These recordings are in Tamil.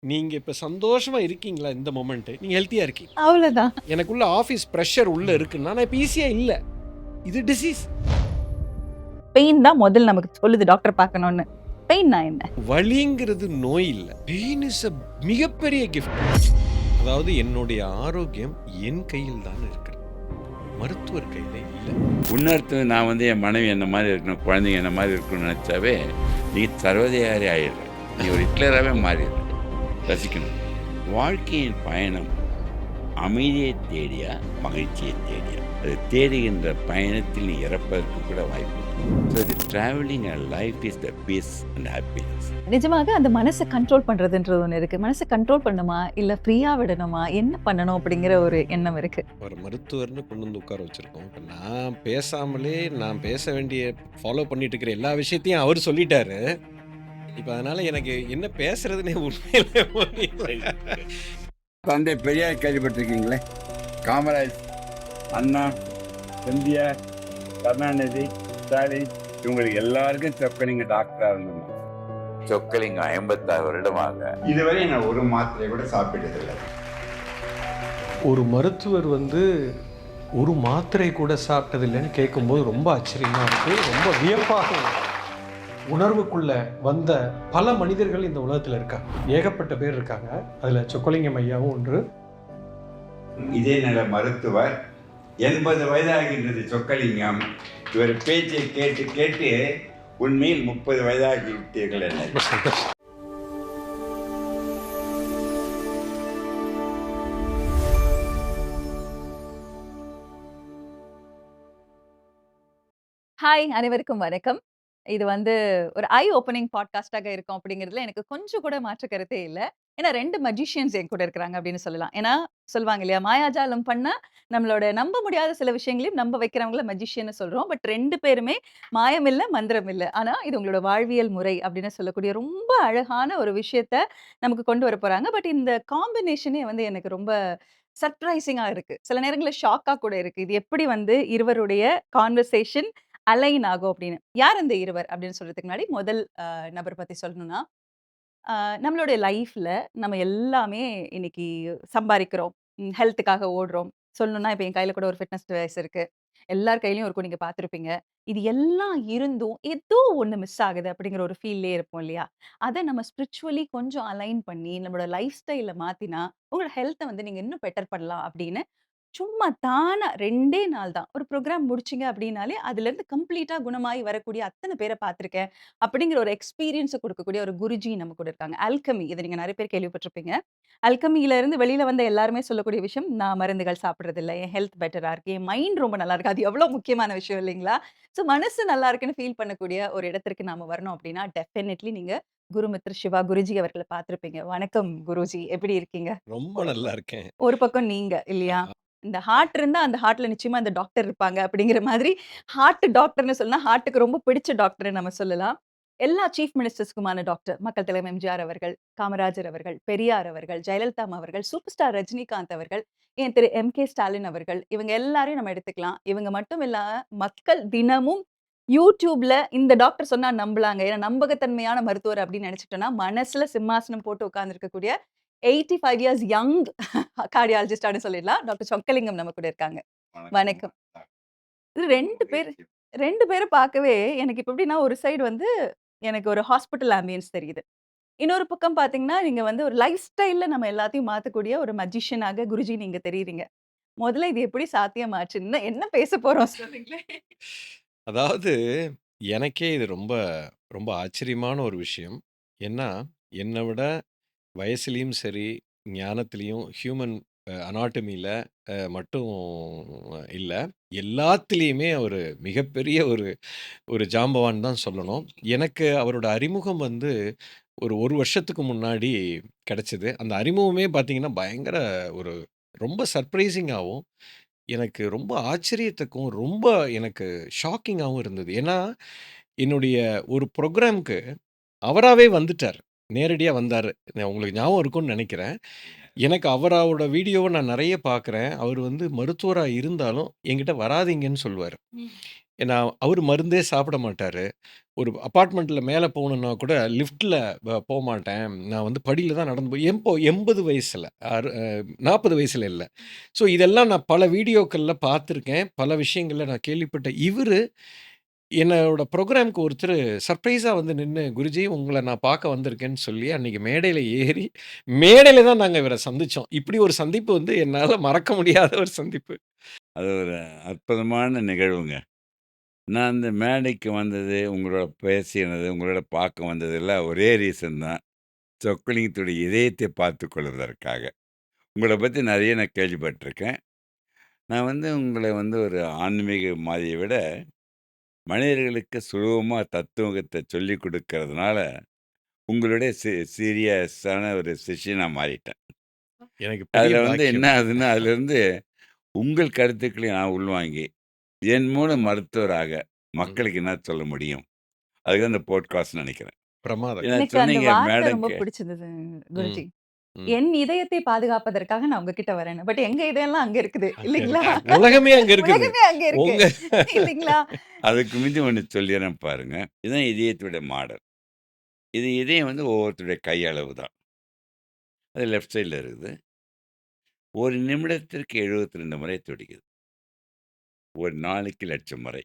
நீங்க இப்ப சந்தோஷமா இருக்கீங்களா இந்த மொமெண்ட்? நீங்க ஹெல்த்தியா இருக்கீங்க. அவ்வளோதான். எனக்குள்ள ஆஃபீஸ் பிரஷர் உள்ள இருக்குன்னா, நான் இப்ப ஈஸியா இல்ல. இது டிசீஸ். பெயின் தான் முதல்ல நமக்கு சொல்லுது டாக்டர் பார்க்கணும்னு. பெயின்னா என்ன? வலிங்கிறது நோய் இல்ல. பெயின் இஸ் a மிகப்பெரிய கிஃப்ட். அதாவது என்னுடைய ஆரோக்கியம் என் கையில் தான் இருக்கிறது. மருத்துவர் கையில இல்ல. இன்னொருத்தர் நான் வந்து என் மனைவி என்ன மாதிரி இருக்கணும், குழந்தைங்க என்ன மாதிரி இருக்கணும்னு நினச்சாவே நீ சர்வதிகாரி ஆயிடுற. நீ ஒரு ஹிட்லராகவே மாறிடுற. ரசிக்கணும். வாழ்க்கையின் பயணம் அமைதியை தேடியா மகிழ்ச்சியை தேடியா? அது தேடுகின்ற பயணத்தில் நீ இறப்பதற்கு கூட வாய்ப்பு. So the travelling and life is the peace and happiness. நிஜமாக அந்த மனச கண்ட்ரோல் பண்றதுன்றது ஒண்ணு இருக்கு. மனச கண்ட்ரோல் பண்ணணுமா? இல்ல ஃப்ரீயா விடணுமா? என்ன பண்ணணும் அப்படிங்கிற ஒரு எண்ணம் இருக்கு. ஒரு மருத்துவர்னு கொண்டு வந்து உட்கார வச்சிருக்கோம். இப்ப நான் பேசாமலே நான் பேச வேண்டிய ஃபாலோ பண்ணிட்டு இருக்கிற எல்லா விஷயத்தையும் அவர் சொல்லிட்டாரு. இப்ப அதனால எனக்கு என்ன பேசுறதுன்னே உண்மையிலே புரியல. தந்தை பெரியார் கேள்விப்பட்டிருக்கீங்களே? காமராஜ், அண்ணா, எம்ஜிஆர், கருணாநிதி, ஸ்டாலின், இவங்களுக்கு எல்லாருக்கும் சொக்கலிங்க டாக்டராக இருந்தோம். சொக்கலிங்க 56 வருடமாக இதுவரை நான் ஒரு மாத்திரை கூட சாப்பிட்டதில்லை. ஒரு மருத்துவர் வந்து ஒரு மாத்திரை கூட சாப்பிட்டதில்லைன்னு கேட்கும்போது ரொம்ப ஆச்சரியமா இருக்கு. ரொம்ப வியப்பாக இருக்கு. உணர்வுக்குள்ள வந்த பல மனிதர்கள் இந்த உலகத்தில் இருக்காங்க. ஏகப்பட்ட பேர் இருக்காங்க. அதுல சொக்கலிங்கம் ஐயாவும் ஒன்று. இதே நல்ல மருத்துவர் 80 வயதாகின்றது சொக்கலிங்கம். இவர் பேச்சை கேட்டு கேட்டு உண்மையில் 30 வயதாகி விட்டீர்கள் என்ன. ரொம்ப சந்தோஷம். ஹாய் அனைவருக்கும் வணக்கம். இது வந்து ஒரு ஐ ஓப்பனிங் பாட்காஸ்ட்டாக இருக்கும் அப்படிங்கிறதுல எனக்கு கொஞ்சம் கூட மாற்று கருத்தே இல்ல. ஏன்னா 2 மஜிஷியன்ஸ் என் கூட இருக்கிறாங்க அப்படின்னு சொல்லலாம். ஏன்னா சொல்லுவாங்க இல்லையா, மாயாஜாலம் பண்ணா நம்மளோட நம்ப முடியாத சில விஷயங்களையும் நம்ப வைக்கிறவங்கள மஜிஷியன்னு சொல்றோம். பட் 2 பேருமே மாயம் இல்ல, மந்திரம் இல்ல. ஆனா இது உங்களோட வாழ்வியல் முறை அப்படின்னு சொல்லக்கூடிய ரொம்ப அழகான ஒரு விஷயத்த நமக்கு கொண்டு வர போறாங்க. பட் இந்த காம்பினேஷனே வந்து எனக்கு ரொம்ப சர்ப்ரைசிங்கா இருக்கு. சில நேரங்கள்ல ஷாக்கா கூட இருக்கு. இது எப்படி வந்து இருவருடைய கான்வர்சேஷன் அலைன் ஆகும் அப்படின்னு. யார் அந்த இருவர் அப்படின்னு சொல்றதுக்கு முன்னாடி முதல் நபர் பத்தி சொல்லணும்னா, அ நம்மளுடைய லைஃப்ல நம்ம எல்லாமே இன்னைக்கு சம்பாரிக்கிறோம். ஹெல்த்துக்காக ஓடுறோம். சொல்லணும்னா இப்ப என் கையில கூட ஒரு ஃபிட்னஸ் டிவைஸ் இருக்கு. எல்லார் கையிலயும் இருக்கும் நீங்க பார்த்திருப்பீங்க. இது எல்லாம் இருந்தும் ஏதோ ஒண்ணு மிஸ் ஆகுது அப்படிங்கிற ஒரு ஃபீல்லயே இருப்போம் இல்லையா? அத நம்ம ஸ்பிரிச்சுவலி கொஞ்சம் அலைன் பண்ணி நம்மளோட லைஃப் ஸ்டைல மாத்தினா, உங்களோட ஹெல்த்த வந்து நீங்க இன்னும் பெட்டர் பண்ணலாம் அப்படின்னு சும்மா தானா 2டே நாள் தான். ஒரு புரோகிராம் முடிச்சீங்க அப்டின்னாலே, அதுலருந்து கம்ப்ளீட்டா குணமாயி வரக்கூடிய அத்தன பேர பார்த்துருக்கேன். அப்படிங்கிற ஒரு எக்ஸ்பீரியன்ஸ குடுக்கக்கூடிய ஒரு குருஜி நம்ம கூட இருக்காங்க. அல்கெமி இத நீங்க நெறைய பேர் கேள்விப்பட்டிருப்பீங்க. அல்கெமில இருந்து வெளில வந்த எல்லாருமே சொல்லக்கூடிய விஷயம், நான் மருந்துகள் சாப்பிடுறதில்ல. என் ஹெல்த் பெட்டரா இருக்கு. என் மைண்ட் ரொம்ப நல்லா இருக்கு. அது எவ்வளோ முக்கியமான விஷயம் இல்லைங்களா? ஸோ மனசு நல்லா இருக்குன்னு ஃபீல் பண்ணக்கூடிய ஒரு இடத்திற்கு நாம வரணும் அப்டின்னா, டெஃபினெட்லி நீங்க குருமித்ர சிவா குருஜி அவர்கள பார்த்திருப்பீங்க. வணக்கம் குருஜி. எப்படி இருக்கீங்க? ரொம்ப நல்லா இருக்கேன். ஒரு பக்கம் நீங்க இல்லையா? இந்த ஹார்ட் இருந்தா, அந்த ஹார்ட்ல நிச்சயமா அந்த டாக்டர் இருப்பாங்க அப்படிங்கிற மாதிரி, ஹார்ட் டாக்டர்ன்னு சொன்னா, ஹார்ட்க்கு ரொம்ப பிடிச்ச டாக்டர்ன்னு நம்ம சொல்லலாம். எல்லா சீஃப் மினிஸ்டர்ஸ்க்குமான டாக்டர். மக்கள் தலைவர் எம்ஜிஆர் அவர்கள், காமராஜர் அவர்கள், பெரியார் அவர்கள், ஜெயலலிதா அம்மா அவர்கள், சூப்பர் ஸ்டார் ரஜினிகாந்த் அவர்கள், ஏன் திரு எம்.கே. ஸ்டாலின் அவர்கள், இவங்க எல்லாரையும் நம்ம எடுத்துக்கலாம். இவங்க மட்டும் இல்லாம, மக்கள் தினமும் YouTubeல இந்த டாக்டர் சொன்னா நம்பலாங்க. ஏன்னா நம்பகத்தன்மையான மருத்துவர் அப்படின்னு நெனச்சுட்டோம்னா, மனசுல சிம்மாசனம் போட்டு உட்கார்ந்திருக்கக்கூடிய 85 இயர்ஸ் யங் கார்டியாலஜிஸ்ட் அப்படின்னு சொல்லிடலாம். டாக்டர் சொக்கலிங்கம் நம்ம கூட இருக்காங்க. வணக்கம். இது 2 பேர் 2 பேர பார்க்கவே எனக்கு இப்ப எப்படின்னா, ஒரு சைடு வந்து எனக்கு ஒரு ஹாஸ்பிட்டல் ஆம்பியன்ஸ் தெரியுது. இன்னொரு பக்கம் பார்த்தீங்கன்னா, நீங்க வந்து ஒரு லைஃப் ஸ்டைல்ல நம்ம எல்லாத்தையும் மாத்தக்கூடிய ஒரு மஜிஷியனாக குருஜி நீங்க தெரியிறீங்க. முதல்ல இது எப்படி சாத்தியமாச்சு? இன்னும் என்ன பேச போறோம் சொல்லுங்களேன்? அதாவது எனக்கே இது ரொம்ப ரொம்ப ஆச்சரியமான ஒரு விஷயம். ஏன்னா, என்ன விட வயசுலயும் சரி, ஞானத்திலயும் ஹியூமன் அனாட்டமில மட்டும் இல்ல. எல்லாத்திலயுமே அவரு மிகப்பெரிய ஒரு ஒரு ஜாம்பவான் தான் சொல்லணும். எனக்கு அவரோட அறிமுகம் வந்து ஒரு 1 வருஷத்துக்கு முன்னாடி கிடைச்சது. அந்த அறிமுகமே பார்த்தீங்கன்னா, பயங்கர ஒரு ரொம்ப சர்ப்ரைசிங்காவும், எனக்கு ரொம்ப ஆச்சரியத்துக்கும், ரொம்ப எனக்கு ஷாக்கிங்காவும் இருந்தது. ஏன்னா, என்னுடைய ஒரு புரோகிராம்க்கு அவராவே வந்துட்டாரு. நேரடியா வந்தாரு. உங்களுக்கு ஞாபகம் இருக்கும்னு நெனைக்கிறேன். எனக்கு அவரோட வீடியோவ நான் நெறைய பார்க்குறேன். அவரு வந்து மருத்துவரா இருந்தாலும், என்கிட்ட வராதீங்கன்னு சொல்லுவாரு. ஏன்னா, அவரு மருந்தே சாப்பிட மாட்டாரு. ஒரு அபார்ட்மெண்ட்ல மேல போகணும்னா கூட லிஃப்ட்ல போமாட்டேன். நான் வந்து படியில தான் நடந்து போய் 80 வயசுல. 40 வயசுல இல்ல. ஸோ இதெல்லாம் நான் பல வீடியோக்கள்ல பார்த்துருக்கேன். பல விஷயங்கள்ல நான் கேள்விப்பட்டேன். இவரு என்னோட ப்ரோகிராம்க்கு ஒருத்தரு சர்ப்ரைஸா வந்து நின்னு, "குருஜி உங்கள நான் பார்க்க வந்திருக்கேன்னு" சொல்லி அன்னைக்கு மேடையில ஏறி, மேடையில தான் நாங்க இவர சந்திச்சோம். இப்படி ஒரு சந்திப்பு வந்து என்னால மறக்க முடியாத ஒரு சந்திப்பு. அது ஒரு அற்புதமான நிகழ்வுங்க. நான் அந்த மேடைக்கு வந்தது, உங்களோட பேசினது, உங்களோட பார்க்க வந்ததெல்லாம் ஒரே ரீசன் தான். சொக்கலிங்கத்துடைய இதயத்தை பார்த்துக் கொள்வதற்காக. உங்கள பத்தி நெறைய நான் கேள்விப்பட்டுருக்கேன். நான் வந்து உங்கள வந்து ஒரு ஆன்மீகவாதிய விட, மனிதர்களுக்கு சுலபமா தத்துவத்த சொல்லிக் குடுக்கறதுனால, உங்களுடைய சீரியஸான ஒரு சிஷ்யனா மாறிட்டேன். எனக்கு பெரிய அதுல வந்து என்ன பாக்கியம். ஆகுதுன்னா, அதிலிருந்து உங்கள் கருத்துக்களையும் நான் உள்வாங்கி, என் மூலம் மருத்துவராக ம். மக்களுக்கு என்ன சொல்ல முடியும்? அதுதான் இந்த பாட்காஸ்ட்ன்னு நெனைக்கிறேன். பிரமாதம். ஏன்னா எனக்கு அந்த சொன்னீங்க வார்த்தை ரொம்ப மேடைக்கு பிடிச்சது ம், குருஜி. ம். என் இதயத்தை பாதுகாப்பதற்காக நான் உங்ககிட்ட வரேன்னு. பட் எங்க இதயம்லாம் அங்க இருக்குது. அங்க இல்லீங்களா? இருக்கு. உலகமே அங்க இருக்குது. உலகமே அங்க இருக்கு. உங்க இல்லீங்களா? அதுக்கு மிந்தி ஒண்ணு சொல்லிர்றேன் பாருங்க. இதுதான் இதயத்துடைய மாடல். இது இதயம் வந்து ஒவ்வொருத்தருடைய கையளவு தான். அது லெஃப்ட் சைட்ல இருக்குது. ஒரு நிமிடத்திற்கு 72 முறை துடிக்குது. ஒரு நாளைக்கு லட்சம் முறை.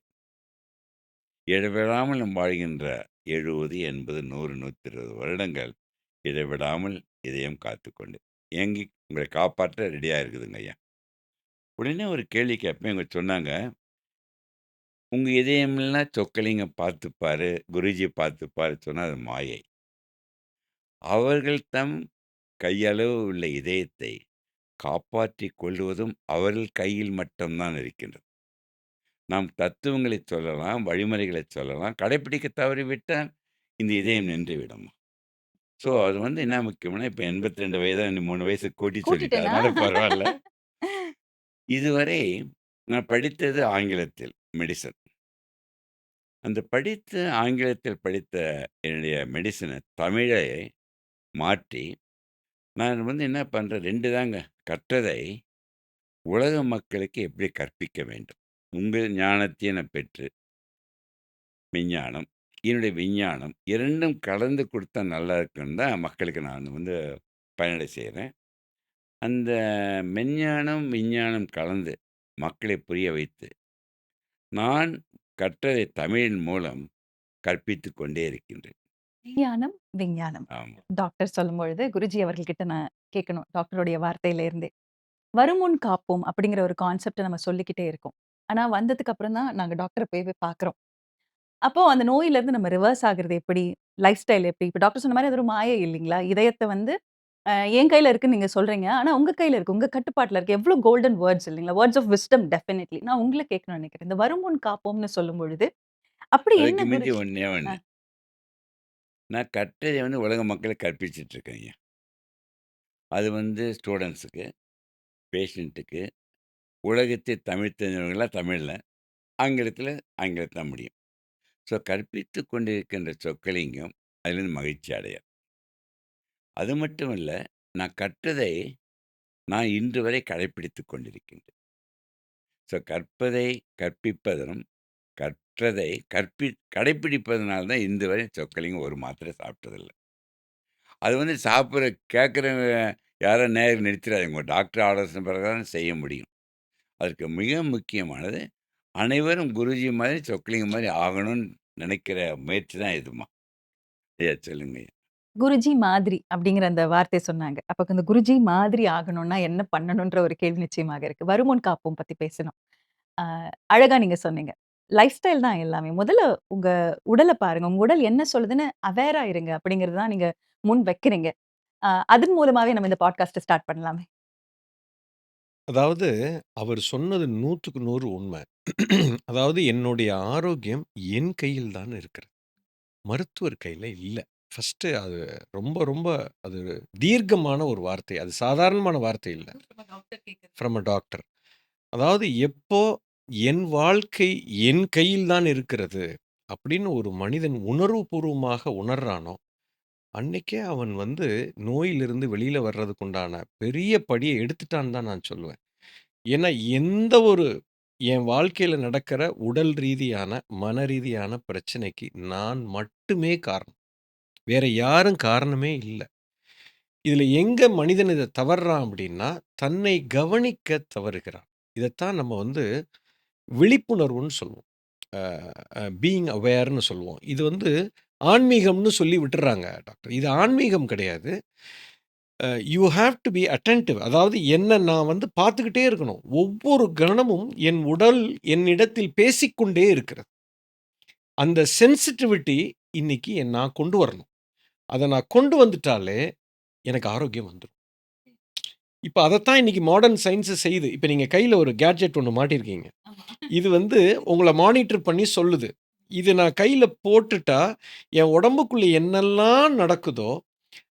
இடைவிடாமல் நாம் வாழ்கின்ற 70, 80, 100, 120 வருடங்கள் இடைவிடாமல் இதயம் காத்துக்கொண்டு ஏங்கி உங்களை காப்பாற்ற ரெடியா இருக்குதுங்க ஐயா. உடனே ஒரு கேள்வி கேட்பேன். இவங்க சொன்னாங்க, "உங்க இதயமெல்லாம் சொக்கலிங்க பார்த்துப்பாரு, குருஜி பார்த்துப்பாரு" சொன்னா அது மாயை. அவர்கள் தம் கையளவு உள்ள இதயத்தை காப்பாற்றிக் கொள்வதும் அவர்கள் கையில் மட்டும் தான் இருக்கின்றது. நாம் தத்துவங்களைச் சொல்லலாம், வழிமுறைகளைச் சொல்லலாம். கடைப்பிடிக்க தவறிவிட்டால் இந்த இதயம் நின்றுவிடும். ஸோ, அது வந்து என்ன முக்கியம்னா, இப்ப 82 வயதா இன்னும் 3 வயசு கூட்டி சொல்லிட்டேன். கூட்டிட்டேனா? அதனால பரவால்ல. இதுவரை நான் படித்தது ஆங்கிலத்தில் மெடிசின். அந்த படித்த ஆங்கிலத்தில் படித்த என்னுடைய மெடிசின தமிழை மாற்றி, நான் வந்து என்ன பண்றேன் 2 தாங்க. கற்றதை உலக மக்களுக்கு எப்படி கற்பிக்க வேண்டும்? உங்கள் ஞானத்தையும் நான் பெற்று, மெஞ்ஞானம், என்னுடைய விஞ்ஞானம் 2ம் கலந்து குடுத்தா நல்லா இருக்குன்னு தான் மக்களுக்கு நான் வந்து பயனடை செய்றேன். அந்த மெஞ்ஞானம், விஞ்ஞானம் கலந்து மக்களை புரிய வைத்து, நான் கற்றதை தமிழின் மூலம் கற்பித்துக் கொண்டே இருக்கின்றேன். விஞ்ஞானம், விஞ்ஞானம். ஆமா. டாக்டர் சொல்லும்பொழுது, குருஜி அவர்கள்கிட்ட நான் கேட்கணும். டாக்டருடைய வார்த்தையில இருந்தே. "வருமுன் காப்போம்" அப்படிங்கிற ஒரு கான்செப்ட்ட நம்ம சொல்லிக்கிட்டே இருக்கோம். ஆனா, வந்ததுக்கு அப்புறம் தான் நாங்க டாக்டர போய் போய் பார்க்குறோம். அப்போ அந்த நோயிலருந்து நம்ம ரிவர்ஸ் ஆகுறது எப்படி? லைஃப் ஸ்டைல் எப்படி? இப்ப டாக்டர் சொன்ன மாரி அது ஒரு மாயை இல்லீங்களா? இதயத்த வந்து என் கையில இருக்குன்னு நீங்க சொல்றீங்க. ஆனா உங்க கையில இருக்கு. உங்க கட்டுப்பாட்டுல இருக்கு. எவ்ளோ கோல்டன் வேர்ட்ஸ் இல்லீங்களா? Words of wisdom definitely. நான் உங்கள கேட்கணும்னு நெனைக்கிறேன். இந்த வருமுன் காப்போம்ன்னு சொல்லும்பொழுது, அப்படி அதுக்கு என்ன மிந்தி குருஜி? ஒண்ணே அ ஒண்ணு. நான் கற்றதை வந்து உலக மக்களுக்கு கற்பிச்சுட்டு இருக்கேன்யா. அது வந்து ஸ்டூடண்ட்ஸுக்கு, பேஷண்ட்டுக்கு, உலகத்தை தமிழ் தெரிஞ்சவங்கலாம் தமிழ்ல, ஆங்கிலத்தில ஆங்கிலத்தில முடியும். ஸோ கற்பித்துக் கொண்டிருக்கின்ற சொற்களையும் அதிலிருந்து மகிழ்ச்சி அடையார். அது மட்டும் இல்ல, நான் கற்றதை நான் இன்று வரை கடைப்பிடித்துக் கொண்டிருக்கின்றேன். ஸோ கற்பதை கற்பிப்பதும், கற்றதை கடைப்பிடிப்பதனால தான் இன்று வரை சொக்கலிங்கம் ஒரு மாத்திரை சாப்பிட்டதில்ல. அது வந்து சாப்பிடுற கேட்கிறவங்க யாரோ நேரம் நிறுத்திறாதீங்க. உங்க டாக்டர் ஆலோசனை பிரகாரம் செய்ய முடியும். அதற்கு மிக முக்கியமானது, அனைவரும் குருஜி மாரி, சொக்கலிங்கம் மாரி ஆகணும்னு நினைக்கிற முயற்சி தான் இதும்மா. ஐயா சொல்லுங்கய்யா. குருஜி மாதிரி அப்படிங்கிற அந்த வார்த்தை சொன்னாங்க. அப்ப அந்த குருஜி மாதிரி ஆகணும்னா என்ன பண்ணணுன்ற ஒரு கேள்வி நிச்சயமாக இருக்கு. வருமுன் காப்போம் பத்தி பேசணும். அ அழகா நீங்க சொன்னீங்க. லைஃப் ஸ்டைல் தான் எல்லாமே. முதல்ல உங்க உடல பாருங்க. உங்க உடல் என்ன சொல்லுதுன்னு அவேரா இருங்க அப்படிங்கிறது தான் நீங்க முன் வைக்கிறீங்க. அதன் மூலமாவே நம்ம இந்த பாட்காஸ்ட்ட ஸ்டார்ட் பண்ணலாமே. அதாவது அவர் சொன்னது 100க்கு 100 உண்ம. அதாவது என்னுடைய ஆரோக்கியம் என் கையில் தான் இருக்கிறது. மருத்துவர் கையில இல்ல. ஃபர்ஸ்ட்டு அது ரொம்ப, ரொம்ப அது தீர்க்கமான ஒரு வார்த்தை. அது சாதாரணமான வார்த்தை இல்ல. From a doctor. அதாவது எப்போ என் வாழ்க்கை என் கையில் தான் இருக்கிறது அப்படின்னு ஒரு மனிதன் உணர்வுபூர்வமாக உணர்றானோ, அன்னைக்கே அவன் வந்து நோயிலிருந்து வெளியில வர்றதுக்கு உண்டான பெரிய படிய எடுத்துட்டான்னு தான் நான் சொல்லுவேன். ஏன்னா எந்த ஒரு என் வாழ்க்கையில நடக்கிற உடல் ரீதியான, மன ரீதியான பிரச்சனைக்கு நான் மட்டுமே காரணம். வேற யாரும் காரணமே இல்ல. இதுல எங்க மனிதன் இத தவறுறான் அப்படின்னா, தன்னை கவனிக்க தவறுகிறான். இதத்தான் நம்ம வந்து விழிப்புணர்வுன்னு சொல்லுவோம். அ பீயிங் அவேர்ன்னு சொல்லுவோம். இது வந்து ஆன்மீகம்னு சொல்லி விட்டுர்றாங்க டாக்டர். இது ஆன்மீகம் கிடையாது. You have to be attentive. அதாவது என்ன நான் வந்து பார்த்துக்கிட்டே இருக்கணும். ஒவ்வொரு கணமும் என் உடல் என்னிடத்தில் பேசிக்கொண்டே இருக்கிறது. அந்த சென்சிட்டிவிட்டி இன்னைக்கு நான் கொண்டு வரணும். அத நான் கொண்டு வந்துட்டாலே எனக்கு ஆரோக்கியம் வந்துரும். இப்ப அதத்தான் இன்னைக்கு மாடர்ன் சயன்ஸ் செய்யுது. இப்ப நீங்க கையில ஒரு கேட்ஜெட் ஒண்ணு மாட்டியிருக்கீங்க. ஆமா. இது வந்து உங்கள மானிட்டர் பண்ணி சொல்லுது. இது நான் கையில போட்டுட்டா, என் உடம்புக்குள்ள என்னெல்லாம் நடக்குதோ,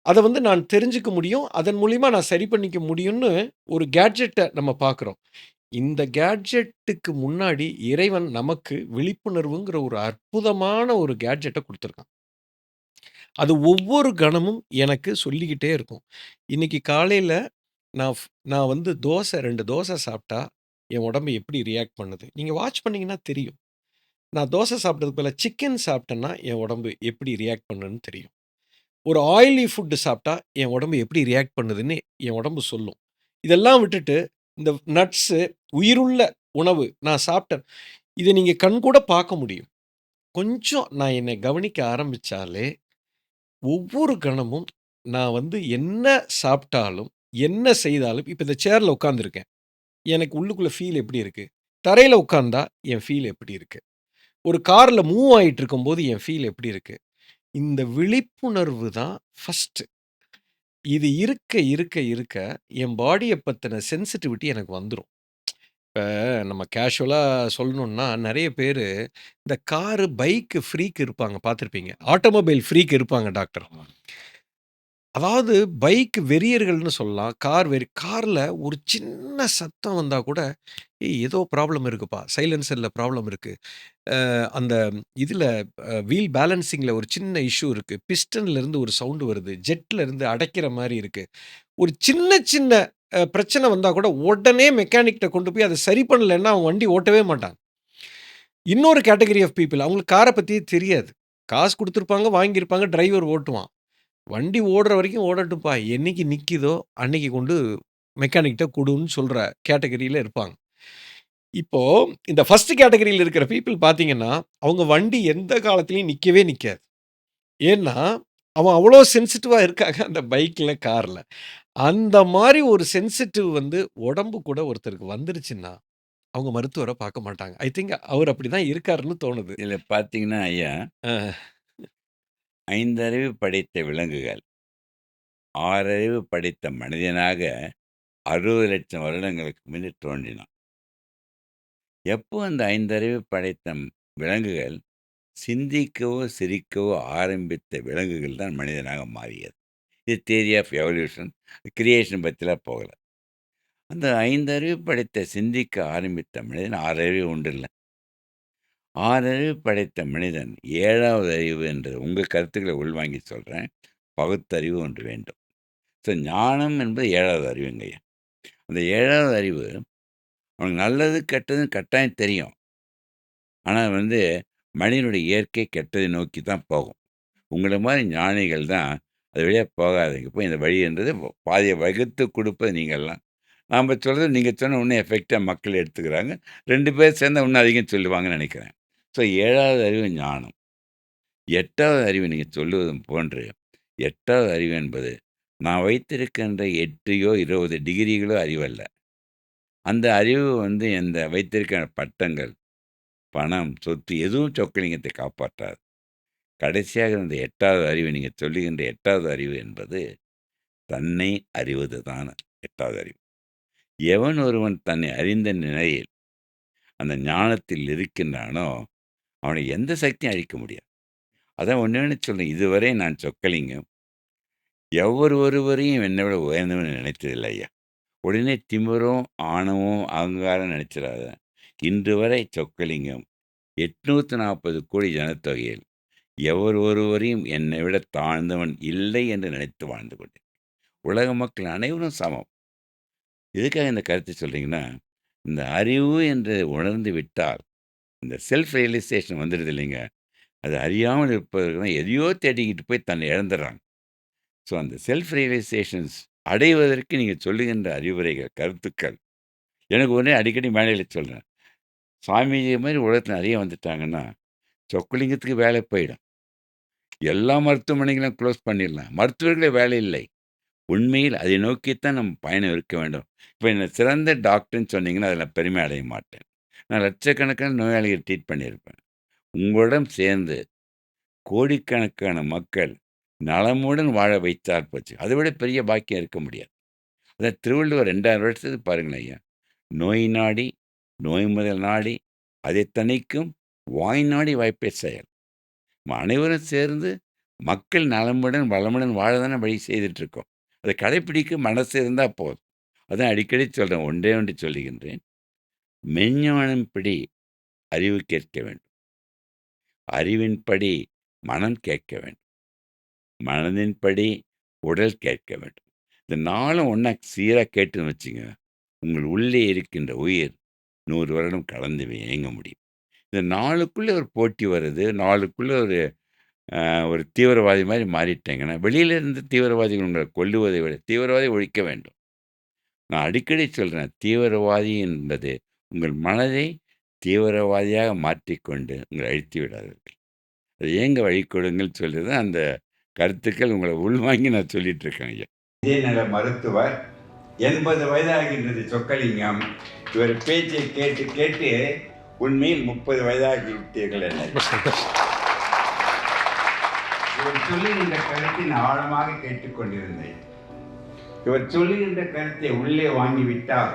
அத வந்து நான் தெரிஞ்சுக்க முடியும். அதன் மூலியமா நான் சரி பண்ணிக்க முடியும்னு ஒரு கேட்ஜெட்ட நம்ம பார்க்குறோம். இந்த கேட்ஜெட்டுக்கு முன்னாடி இறைவன் நமக்கு விழிப்புணர்வுங்கிற ஒரு அற்புதமான ஒரு கேட்ஜெட்ட குடுத்துருக்கான். அது ஒவ்வொரு கணமும் எனக்கு சொல்லிக்கிட்டே இருக்கும். இன்னைக்கு காலையில நான் வந்து 2 தோசை சாப்பிட்டா, என் உடம்பு எப்படி ரியாக்ட் பண்ணுது? நீங்க வாட்ச் பண்ணீங்கன்னா தெரியும். நான் தோசை சாப்பிட்டதுக்கு பதிலா சிக்கன் சாப்பிட்டேன்னா, என் உடம்பு எப்படி ரியாக்ட் பண்ணுன்னு தெரியும். ஒரு ஆயிலி ஃபுட் சாப்பிட்டா, என் உடம்பு எப்படி ரியாக்ட் பண்ணுதுன்னு என் உடம்பு சொல்லும். இதெல்லாம் விட்டுட்டு, இந்த நட்ஸு, உயிருள்ள உணவு நான் சாப்பிட்டேன். இத நீங்க கண்கூட பார்க்க முடியும். கொஞ்சம் நான் என்னை கவனிக்க ஆரம்பிச்சாலே, ஒவ்வொரு கணமும் நான் வந்து என்ன சாப்பிட்டாலும், என்ன செய்தாலும் இப்ப இந்த சேர்ல உட்கார்ந்திருக்கேன். எனக்கு உள்ளுக்குள்ள ஃபீல் எப்படி இருக்கு? தரையில உட்கார்ந்தா என் ஃபீல் எப்படி இருக்கு? ஒரு கார்ல மூவ் ஆயிட்டு இருக்கும்போது என் ஃபீல் எப்படி இருக்கு? இந்த விழிப்புணர்வு தான் ஃபர்ஸ்ட்டு. இது இருக்க, இருக்க, இருக்க என் பாடிய பத்தின சென்சிட்டிவிட்டி எனக்கு வந்துரும். இப்ப நம்ம கேஷுவலா சொல்லணும்னா, நெறைய பேரு இந்த காரு, பைக் ஃப்ரீக் இருப்பாங்க பார்த்திருப்பீங்க. ஆட்டோமொபைல் ஃப்ரீக் இருப்பாங்க டாக்டர். அதாவது பைக் வெறியர்கள்னு சொல்லலாம். கார்ல ஒரு சின்ன சத்தம் வந்தா கூட, "ஏய் ஏதோ ப்ராப்ளம் இருக்குப்பா. சைலன்சர்ல ப்ராப்ளம் இருக்கு. அந்த இதுல வீல் பேலன்சிங்ல ஒரு சின்ன இஷ்யூ இருக்கு. பிஸ்டன்ல இருந்து ஒரு சவுண்ட் வருது. ஜெட்ல இருந்து அடைக்கிற மாரி இருக்கு." ஒரு சின்ன சின்ன பிரச்சனை வந்தா கூட உடனே மெக்கானிக்ட்ட கொண்டு போய் அத சரி பண்ணலன்னா, அவங்க வண்டி ஓட்டவே மாட்டாங்க. இன்னொரு கேட்டகரி ஆஃப் பீப்பிள் அவங்களுக்கு கார பத்தியே தெரியாது. காசு குடுத்துருப்பாங்க, வாங்கியிருப்பாங்க, டிரைவர் ஓட்டுவான். வண்டி ஓடுற வரைக்கும் ஓடட்டும்ப்பா. என்னைக்கு நிக்கிதோ, அன்னைக்கு கொண்டு மெக்கானிக்ட்ட குடுன்னு சொல்ற கேட்டகரியில இருப்பாங்க. இப்போ இந்த ஃபர்ஸ்ட் கேட்டகரியில இருக்கிற பீப்பிள் பார்த்தீங்கன்னா, அவங்க வண்டி எந்த காலத்திலயும் நிக்கவே நிக்காது. ஏன்னா, அவன் அவ்வளோ சென்சிட்டிவா இருக்காங்க அந்த பைக்ல, கார்ல. அந்த மாரி ஒரு சென்சிட்டிவ் வந்து உடம்பு கூட ஒருத்தருக்கு வந்துருச்சுன்னா, அவங்க மருத்துவர பார்க்க மாட்டாங்க. ஐ திங்க் அவர் அப்படிதான் இருக்காருன்னு தோணுது. இதில பார்த்தீங்கன்னா ஐயா, அ 5 அறிவு படைத்த விலங்குகள், 6 அறிவு படைத்த மனிதனாக 60,00,000 வருடங்களுக்கு முன்ன தோன்றினான். எப்போ அந்த 5 அறிவு படைத்த விலங்குகள் சிந்திக்கவோ, சிரிக்கவோ ஆரம்பித்த விலங்குகள் தான் மனிதனாக மாறியது. இது தியரி ஆஃப் எவல்யூஷன், கிரியேஷன் பத்திலாம் போகல. அந்த 5 அறிவு படைத்த சிந்திக்க ஆரம்பித்த மனிதன் 6 அறிவு உண்டுல்ல. 6 அறிவு படைத்த மனிதன் 7வது அறிவு என்று உங்க கருத்துக்களை உள்வாங்கி சொல்றேன். பகுத்தறிவு ஒன்று வேண்டும். ஸோ ஞானம் என்பது 7வது அறிவுங்கய்யா. அந்த 7வது அறிவு அவனுக்கு நல்லது, கெட்டதுன்னு கட்டாயம் தெரியும். ஆனா மனிதனுடைய இயற்கை கெட்டதை நோக்கி தான் போகும். உங்கள மாரி ஞானிகள் தான் அது வழியா போகாதீங்க. போய் இந்த வழின்றது பாதைய வகுத்து குடுப்பது நீங்கள்லாம். நாம சொல்றது நீங்க சொன்ன இன்னும் எஃபெக்ட்டா மக்கள் எடுத்துக்கிறாங்க. 2 பேர் சேர்ந்தா இன்னும் அதிகம் சொல்லுவாங்கன்னு நெனைக்கிறேன். ஸோ 7வது அறிவு ஞானம். 8வது அறிவு நீங்க சொல்லுவது போன்று 8வது அறிவு என்பது நான் வைத்திருக்கின்ற 8யோ 20 டிகிரிகளோ அறிவல்ல. அந்த அறிவு இந்த வைத்திருக்கிற பட்டங்கள், பணம், சொத்து எதுவும் சொக்கலிங்கத்தை காப்பாற்றாது. கடைசியாக இந்த 8வது அறிவு நீங்க சொல்லுகின்ற 8வது அறிவு என்பது தன்னை அறிவது தான் 8வது அறிவு. எவன் ஒருவன் தன்னை அறிந்த நிலையில் அந்த ஞானத்தில் இருக்கின்றானோ, அவனை எந்த சக்தியும் அழிக்க முடியாது. அதான் ஒண்ணு சொல்றேன். இதுவரை நான் சொக்கலிங்கம் ஒருவரையும் என்னை விட உயர்ந்தவன்னு நினைத்ததில்லை ஐயா. உடனே திமிரும், ஆணவம், அகங்காரம் நினைச்சிடாத. இன்று வரை சொக்கலிங்கம் 840 கோடி ஜனத்தொகையில் ஒருவரையும் என்னை விட தாழ்ந்தவன் இல்லை என்று நினைத்து வாழ்ந்து கொண்டேன். உலக மக்கள் அனைவரும் சமம். எதுக்காக இந்த கருத்தை சொல்றீங்கன்னா, இந்த அறிவு என்று உணர்ந்து விட்டால், இந்த செல்ஃப் ரியலைசேஷன் வந்துடுது இல்லைங்க. அது அறியாமல் இருப்பவர்கள் தான் எதையோ தேடிக்கிட்டு போய் தன்னை இழந்துடுறாங்க. ஸோ அந்த செல்ஃப் ரியலைசேஷன்ஸ் அடைவதற்கு நீங்க சொல்லுகின்ற அறிவுரைகள், கருத்துக்கள், எனக்கு ஒண்ணே அடிக்கடி மேடையில சொல்றேன். சாமிஜி மாரி உலகத்துல நெறைய வந்துட்டாங்கன்னா, சொக்கலிங்கத்துக்கு வேலை போயிடும். எல்லா மருத்துவமனைகளையும் குளோஸ் பண்ணிடலாம். மருத்துவர்களே வேலை இல்லை. உண்மையில் அதை நோக்கித்தான் நம்ம பயணம் இருக்க வேண்டும். இப்ப என்ன சிறந்த டாக்டர்ன்னு சொன்னீங்கன்னா, அதில பெருமை அடைய மாட்டேன். நான் லட்சக்கணக்கான நோயாளிகள் ட்ரீட் பண்ணியிருப்பேன். உங்களுடன் சேர்ந்து கோடிக்கணக்கான மக்கள் நலமுடன் வாழ வைத்தால் போச்சு. அதை விட பெரிய பாக்கியம் இருக்க முடியாது. அதான் திருவள்ளுவர் 2000 வருஷத்துக்கு பாருங்களேன் ஐயா. "நோய் நாடி, நோய் முதல் நாடி, அதைத் தணிக்கும் வாய் நாடி வாய்ப்பே செயல்." நம்ம அனைவரும் சேர்ந்து மக்கள் நலமுடன், வளமுடன் வாழ தானே வழி செய்துட்டுருக்கோம். அதை கடைப்பிடிக்க மனசு இருந்தா போதும். அதான் அடிக்கடி சொல்றேன். ஒன்றே ஒன்று சொல்லுகின்றேன். "மெஞ்ஞானம்படி அறிவு கேட்க வேண்டும். அறிவின்படி மனம் கேட்க வேண்டும். மனதின்படி உடல் கேட்க வேண்டும்." இந்த 4ம் ஒண்ணா சீரா கேட்டுன்னு வச்சுங்க, உங்கள் உள்ளே இருக்கின்ற உயிர் 100 வருடம் கடந்து இயங்க முடியும். இந்த 4க்குள்ள ஒரு போட்டி வருது. 4க்குள்ள ஒரு தீவிரவாதி மாரி மாறிட்டீங்கன்னா, வெளியில இருந்து தீவிரவாதிகள் உங்கள கொல்லுவதை விட தீவிரவாதியை ஒழிக்க வேண்டும். நான் அடிக்கடி சொல்றேன். தீவிரவாதி என்பது உங்கள் மனதை தீவிரவாதியாக மாற்றிக்கொண்டு உங்களை அழித்து விடாதீர்கள். அது ஏங்க வழிகொடுங்கள்ன்னு சொல்லி தான் அந்த கருத்துக்கள் உங்கள உள்வாங்கி நான் சொல்லிட்டு இருக்கேன் ஐயா. இதே நல மருத்துவர் 80 வயதாகின்றது சொக்கலிங்கம். இவர் பேச்சை கேட்டு கேட்டு உண்மையில் 30 வயதாகி விட்டீர்கள் என்ன. ரொம்ப சந்தோஷம். இவர் சொல்லுகின்ற கருத்தை நான் ஆழமாக கேட்டுக்கொண்டிருந்தேன். இவர் சொல்லுகின்ற கருத்தை உள்ளே வாங்கிவிட்டால்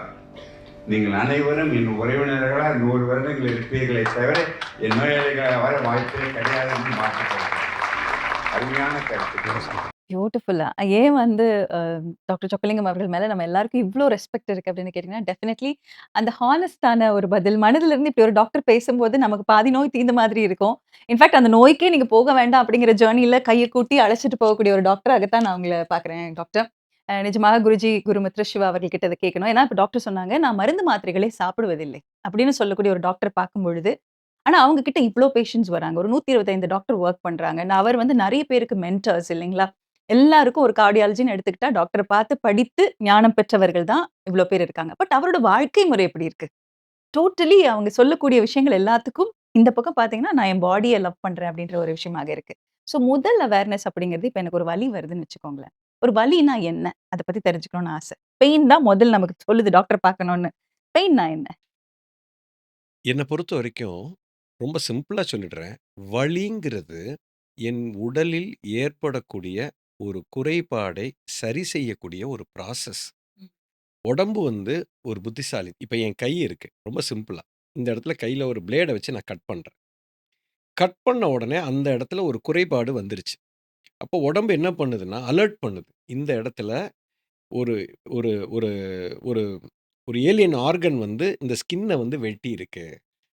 நீங்கள் அனைவரும் என் உறவினர்களாக 100 வருடங்கள் இருப்பீர்களே தவிர என் நோயாளிகளாக வர வாய்ப்பே கிடையாது என்று மாற்றிக்கொள்கிறேன். அருமையான கருத்து. பியூட்டிஃபுல்லா. ஏன் வந்து அ டாக்டர் சொக்கலிங்கம் அவர்கள் மேல நம்ம எல்லாருக்கும் இவ்ளோ ரெஸ்பெக்ட் இருக்கு அப்படின்னு கேட்டீங்கன்னா, டெஃபினெட்லி அந்த ஹானஸ்ட்டான ஒரு பதில். மனதில இருந்து இப்படி ஒரு டாக்டர் பேசும்போது நமக்கு பாதி நோய் தீர்ந்த மாதிரி இருக்கும். இன்ஃபாக்ட் அந்த நோய்க்கே நீங்க போக வேண்டாம் அப்படிங்கிற ஜர்னில கைய கூட்டி அழைச்சிட்டு போகக்கூடிய ஒரு டாக்டராகத்தான் நான் உங்கள பார்க்குறேன் டாக்டர். நிஜமாக குருஜி குருமித்ர சிவா அவர்கள் கிட்ட இத கேட்கணும். ஏன்னா இப்ப டாக்டர் சொன்னாங்க, "நான் மருந்து மாத்திரைகளை சாப்பிடுவதில்லை." அப்படின்னு சொல்லக்கூடிய ஒரு டாக்டர் பார்க்கும்பொழுது, ஆனா அவங்க கிட்ட இவ்ளோ பேஷண்ட்ஸ் வராங்க. ஒரு 125 டாக்டர் வொர்க் பண்றாங்க. அவர் வந்து நெறைய பேருக்கு மென்டார்ஸ் இல்லைங்களா? எல்லாருக்கும் ஒரு கார்டியாலஜின்னு எடுத்துக்கிட்டா, டாக்டர பார்த்து படித்து ஞானம் பெற்றவர்கள் தான் இவ்ளோ பேர் இருக்காங்க. பட் அவரோட வாழ்க்கை முறை எப்படி இருக்கு? டோட்டலி அவங்க சொல்லக்கூடிய விஷயங்கள் எல்லாத்துக்கும் இந்த பக்கம் பார்த்தீங்கன்னா, நான் என் பாடிய லவ் பண்றேன் அப்படின்ற ஒரு விஷயமாக இருக்கு. ஸோ முதல் அவேர்னஸ் அப்படிங்கிறது இப்ப எனக்கு ஒரு வலி வருதுன்னு வச்சுக்கோங்களேன். ஒரு வலினா என்ன? அத பத்தி தெரிஞ்சுக்கணும்னு ஆசை. பெயின் தான் முதல்ல நமக்கு சொல்லுது டாக்டர் பார்க்கணும்னு. பெயின்னா என்ன? என்ன பொறுத்தவரைக்கும் ரொம்ப சிம்பிளா சொல்லிடுறேன். வலிங்கிறது என் உடலில் ஏற்படக்கூடிய ஒரு குறைபாடை சரி செய்யக்கூடிய ஒரு ப்ராசஸ். ம். உடம்பு வந்து ஒரு புத்திசாலி. இப்ப என் கை இருக்கு. ரொம்ப சிம்பிளா. இந்த இடத்துல கையில ஒரு பிளேட வச்சு நான் கட் பண்றேன். கட் பண்ண உடனே அந்த இடத்துல ஒரு குறைபாடு வந்துருச்சு. அப்போ உடம்பு என்ன பண்ணுதுன்னா, அலர்ட் பண்ணுது. இந்த இடத்துல ஒரு ஒரு ஒரு ஒரு ஒரு ஏலியன் ஆர்கன் வந்து இந்த ஸ்கின்ன வந்து வெட்டியிருக்கு.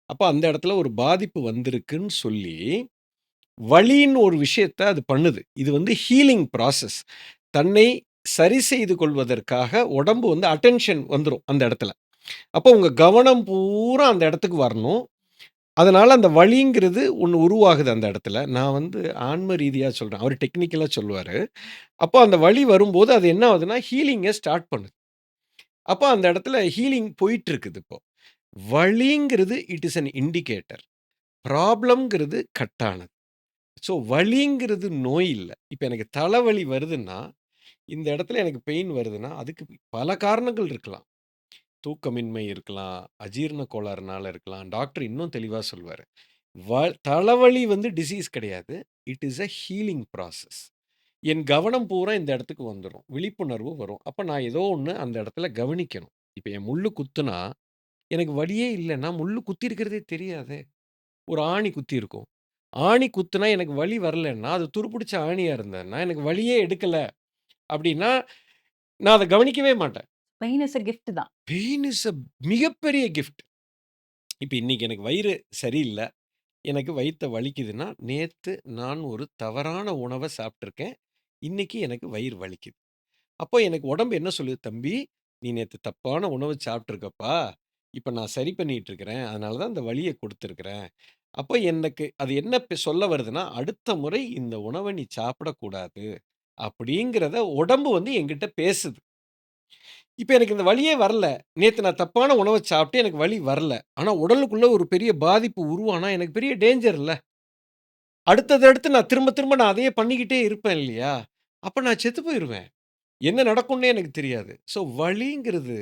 அப்ப அந்த இடத்துல ஒரு பாதிப்பு வந்திருக்குன்னு சொல்லி, வலின்னு ஒரு விஷயத்த அது பண்ணுது. இது வந்து ஹீலிங் ப்ராசஸ். தன்னை சரி செய்து கொள்வதற்காக உடம்பு வந்து அட்டென்ஷன் வந்துரும் அந்த இடத்துல. அப்போ உங்க கவனம் பூரா அந்த இடத்துக்கு வரணும். அதனால அந்த வலிங்கிறது ஒண்ணு உருவாகுது அந்த இடத்துல. நான் வந்து ஆன்ம ரீதியா சொல்றேன். அவரு டெக்னிக்கலா சொல்லுவாரு. அப்போ அந்த வலி வரும்போது அது என்ன ஆகுதுன்னா, ஹீலிங்க ஸ்டார்ட் பண்ணுது. அப்போ அந்த இடத்துல ஹீலிங் போயிட்டு இருக்குது இப்போ. வலிங்கிறது இட் இஸ் அன் இண்டிகேட்டர். ப்ராப்ளம்ங்கிறது கட் ஆனது. ஸோ வலிங்கிறது நோய் இல்ல. இப்ப எனக்கு தலைவலி வருதுன்னா, இந்த இடத்துல எனக்கு பெயின் வருதுன்னா, அதுக்கு பல காரணங்கள் இருக்கலாம். தூக்கமின்மை இருக்கலாம், அஜீரண கோளாறுனால இருக்கலாம். டாக்டர் இன்னும் தெளிவா சொல்வாரு. வ தலைவலி வந்து டிசீஸ் கிடையாது. It is a healing process. என் கவனம் பூரா இந்த இடத்துக்கு வந்துரும். விழிப்புணர்வு வரும். அப்ப நான் ஏதோ ஒண்ணு அந்த இடத்துல கவனிக்கணும். இப்ப என் முள்ளு குத்துனா, எனக்கு வலியே இல்லன்னா, முள்ளு குத்தியிருக்கிறதே தெரியாதே! ஒரு ஆணி குத்தியிருக்கும். ஆணி குத்துனா எனக்கு வலி வரலன்னா, அது துருப்புடிச்ச ஆணியா இருந்ததுன்னா, எனக்கு வலியே எடுக்கல அப்டின்னா, நான் அத கவனிக்கவே மாட்டேன். பெயின் இஸ் அ கிஃப்ட் தான். பெயின் இஸ் அ மிகப்பெரிய கிஃப்ட். இப்ப இன்னைக்கு எனக்கு வயிறு சரியில்ல. எனக்கு வயித்த வலிக்குதுன்னா, நேத்து நான் ஒரு தவறான உணவ சாப்ட்டுருக்கேன். இன்னைக்கு எனக்கு வயிறு வலிக்குது. அப்போ எனக்கு உடம்பு என்ன சொல்லுது, "தம்பி, நீ நேத்து தப்பான உணவு சாப்ட்டுருக்கப்பா. இப்ப நான் சரி பண்ணிட்டு இருக்கிறேன். அதனால தான் இந்த வலிய குடுத்துருக்கிறேன். அப்ப எனக்கு அது என்ன சொல்ல வருதுன்னா, அடுத்த முறை இந்த உணவ நீ சாப்பிடக்கூடாது. அப்படிங்கிறத உடம்பு வந்து என்கிட்ட பேசுது. இப்ப எனக்கு இந்த வலியே வரல. நேத்து நான் தப்பான உணவ சாப்பிட்டு எனக்கு வலி வரல. ஆனா உடலுக்குள்ள ஒரு பெரிய பாதிப்பு உருவானா எனக்கு பெரிய டேஞ்சர் இல்ல. அடுத்தது அடுத்து நான் திரும்ப திரும்ப நான் அதையே பண்ணிக்கிட்டே இருப்பேன் இல்லையா? அப்ப நான் செத்து போயிருவேன். என்ன நடக்கும்னே எனக்கு தெரியாது. ஸோ வலிங்கிறது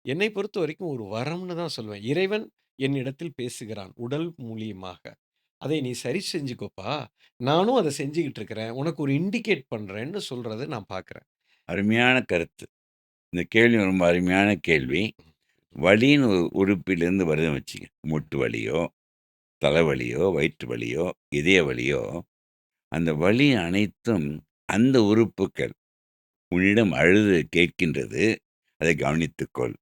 என்னை பொறுத்தவரைக்கும் ஒரு வரம்னு தான் சொல்லுவேன். இறைவன் என்னிடத்தில் பேசுகிறான் உடல் மூலியமாக. "அதை நீ சரி செஞ்சுக்கோப்பா. நானும் அத செஞ்சுகிட்டு இருக்கிறேன். உனக்கு ஒரு இண்டிகேட் பண்றேன்னு" சொல்றத நான் பார்க்கிறேன். அருமையான கருத்து. இந்த கேள்வி ரொம்ப அருமையான கேள்வி. வலின்னு ஒரு உறுப்பிலிருந்து வருதுன்னு வச்சுங்க. மூட்டு வலியோ, தலைவலியோ, வயிற்று வலியோ, இதய வலியோ, அந்த வலி அனைத்தும் அந்த உறுப்புக்கள் உன்னிடம் அழுது கேட்கின்றது. அதை கவனித்துக்கொள்.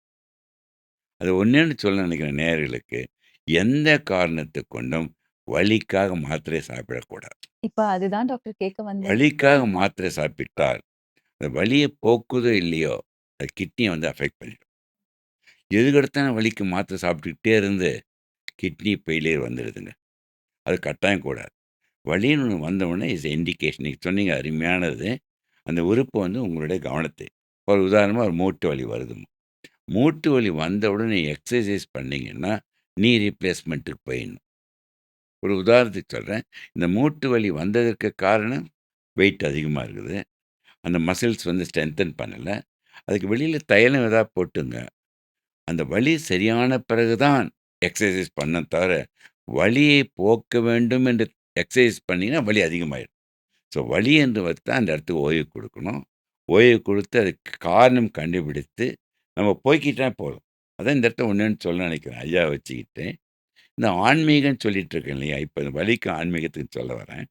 அது ஒண்ணேன்னு சொல்ல நினைக்கிறேன் நேயர்களுக்கு. எந்த காரணத்தைக் கொண்டும் வலிக்காக மாத்திரை சாப்பிடக்கூடாது. இப்ப அதுதான் டாக்டர் கேட்க வந்தேன். வலிக்காக மாத்திரை சாப்பிட்டால், அந்த வலிய போக்குதோ இல்லையோ, அது கிட்னிய வந்து அஃபெக்ட் பண்ணிடும். எதுக்கெடுத்தாலும் வலிக்கு மாத்திரை சாப்பிட்டுக்கிட்டே இருந்து, கிட்னி ஃபெயிலியர் வந்துடுதுங்க. அது கட்டாயம் கூடாது. வலின்னு ஒண்ணு வந்த உடனே இஸ் இண்டிகேஷன். நீங்க சொன்னீங்க அருமையானது. அந்த உறுப்பு வந்து உங்களுடைய கவனத்தை ஒரு உதாரணமா ஒரு மூட்டு வலி வருதும்மா. மூட்டு வலி வந்த உடனே எக்ஸர்சைஸ் பண்ணீங்கன்னா, நீ ரீப்ளேஸ்மென்ட்க்கு போயிடணும். ஒரு உதாரணத்துக்கு சொல்றேன். இந்த மூட்டு வலி வந்ததற்கு காரணம் வெயிட் அதிகமா இருக்குது. அந்த மசில்ஸ் வந்து ஸ்ட்ரென்தன் பண்ணல. அதுக்கு வெளியில தைலம் ஏதாவது போட்டுங்க. அந்த வலி சரியான பிறகு தான் எக்ஸர்சைஸ் பண்ணணும் தவிர, வலியை போக்க வேண்டும் என்று எக்ஸர்சைஸ் பண்ணீங்கன்னா வலி அதிகமாயிடும். ஸோ வலி என்று வந்தா அந்த இடத்துக்கு ஓய்வு குடுக்கணும். ஓய்வு குடுத்து அதுக்கு காரணம் கண்டுபிடித்து, நம்ம போய்க்கிட்டா போதும். அதான் இந்த இடத்துல ஒண்ணேன்னு சொல்ல நினைக்கிறேன். ஐயாவ வச்சுக்கிட்டு. இந்த ஆன்மீகம்ன்னு சொல்லிட்டு இருக்கேன் இல்லையா? இப்ப இந்த வலிக்கு ஆன்மீகத்துக்கு சொல்ல வரேன்.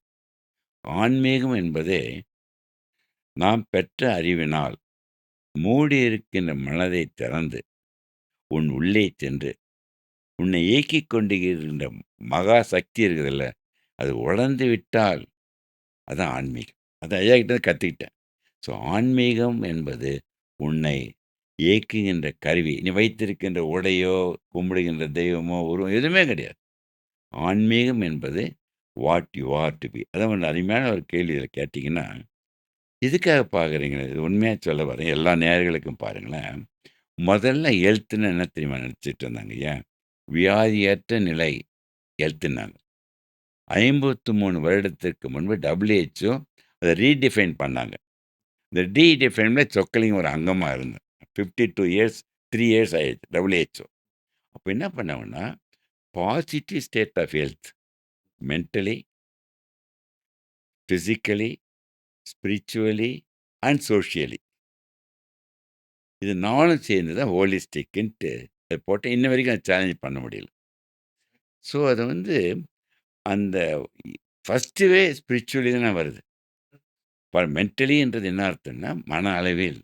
ஆன்மீகம் என்பதே, நாம் பெற்ற அறிவினால் மூடியிருக்கின்ற மனதை திறந்து, உன் உள்ளே சென்று, உன்னை இயக்கிக் கொண்டிருக்கின்ற மகா சக்தி இருக்குதுல்ல, அது உணர்ந்து விட்டால் அதான் ஆன்மீகம். அத ஐயா கிட்ட இருந்து கத்துக்கிட்டேன். ஸோ ஆன்மீகம் என்பது உன்னை இயக்குகின்ற கருவி. நீ வைத்திருக்கின்ற உடையோ, கும்பிடுகின்ற தெய்வமோ, உருவம் எதுவுமே கிடையாது. ஆன்மீகம் என்பது what you are to be. அதான் ஒரு அருமையான ஒரு கேள்வி இதில கேட்டீங்கன்னா, எதுக்காக பார்க்குறீங்க? இது உண்மையா சொல்ல வரேன். எல்லா நேயர்களுக்கும் பாருங்களேன். முதல்ல ஹெல்த்ன்னா என்ன தெரியுமா நினச்சுட்டு இருந்தாங்கய்யா? வியாதியற்ற நிலை ஹெல்த்ன்னாங்க. 53 வருடத்திற்கு முன்பு WHO அத ரீடிஃபைன் பண்ணாங்க. இந்த ரீடிஃபைன்ல சொக்கலிங்கம் ஒரு அங்கமா இருந்தது. 52 இயர்ஸ் 3 இயர்ஸ் ஆயிடுச்சு WHO. அப்ப என்ன பண்ணாங்கன்னா, positive state of health mentally, physically, spiritually and socially. இது 4ம் சேர்ந்து தான் ஹோலிஸ்டிக்ன்ட்டு அது போட்டு இன்ன வரைக்கும் அத சேலஞ்ச் பண்ண முடியல. ஸோ அது வந்து அந்த ஃபர்ஸ்ட்டுவே ஸ்பிரிச்சுவலி தானே வருது. மென்டலின்றது என்ன அர்த்தம்னா, மன அளவில்,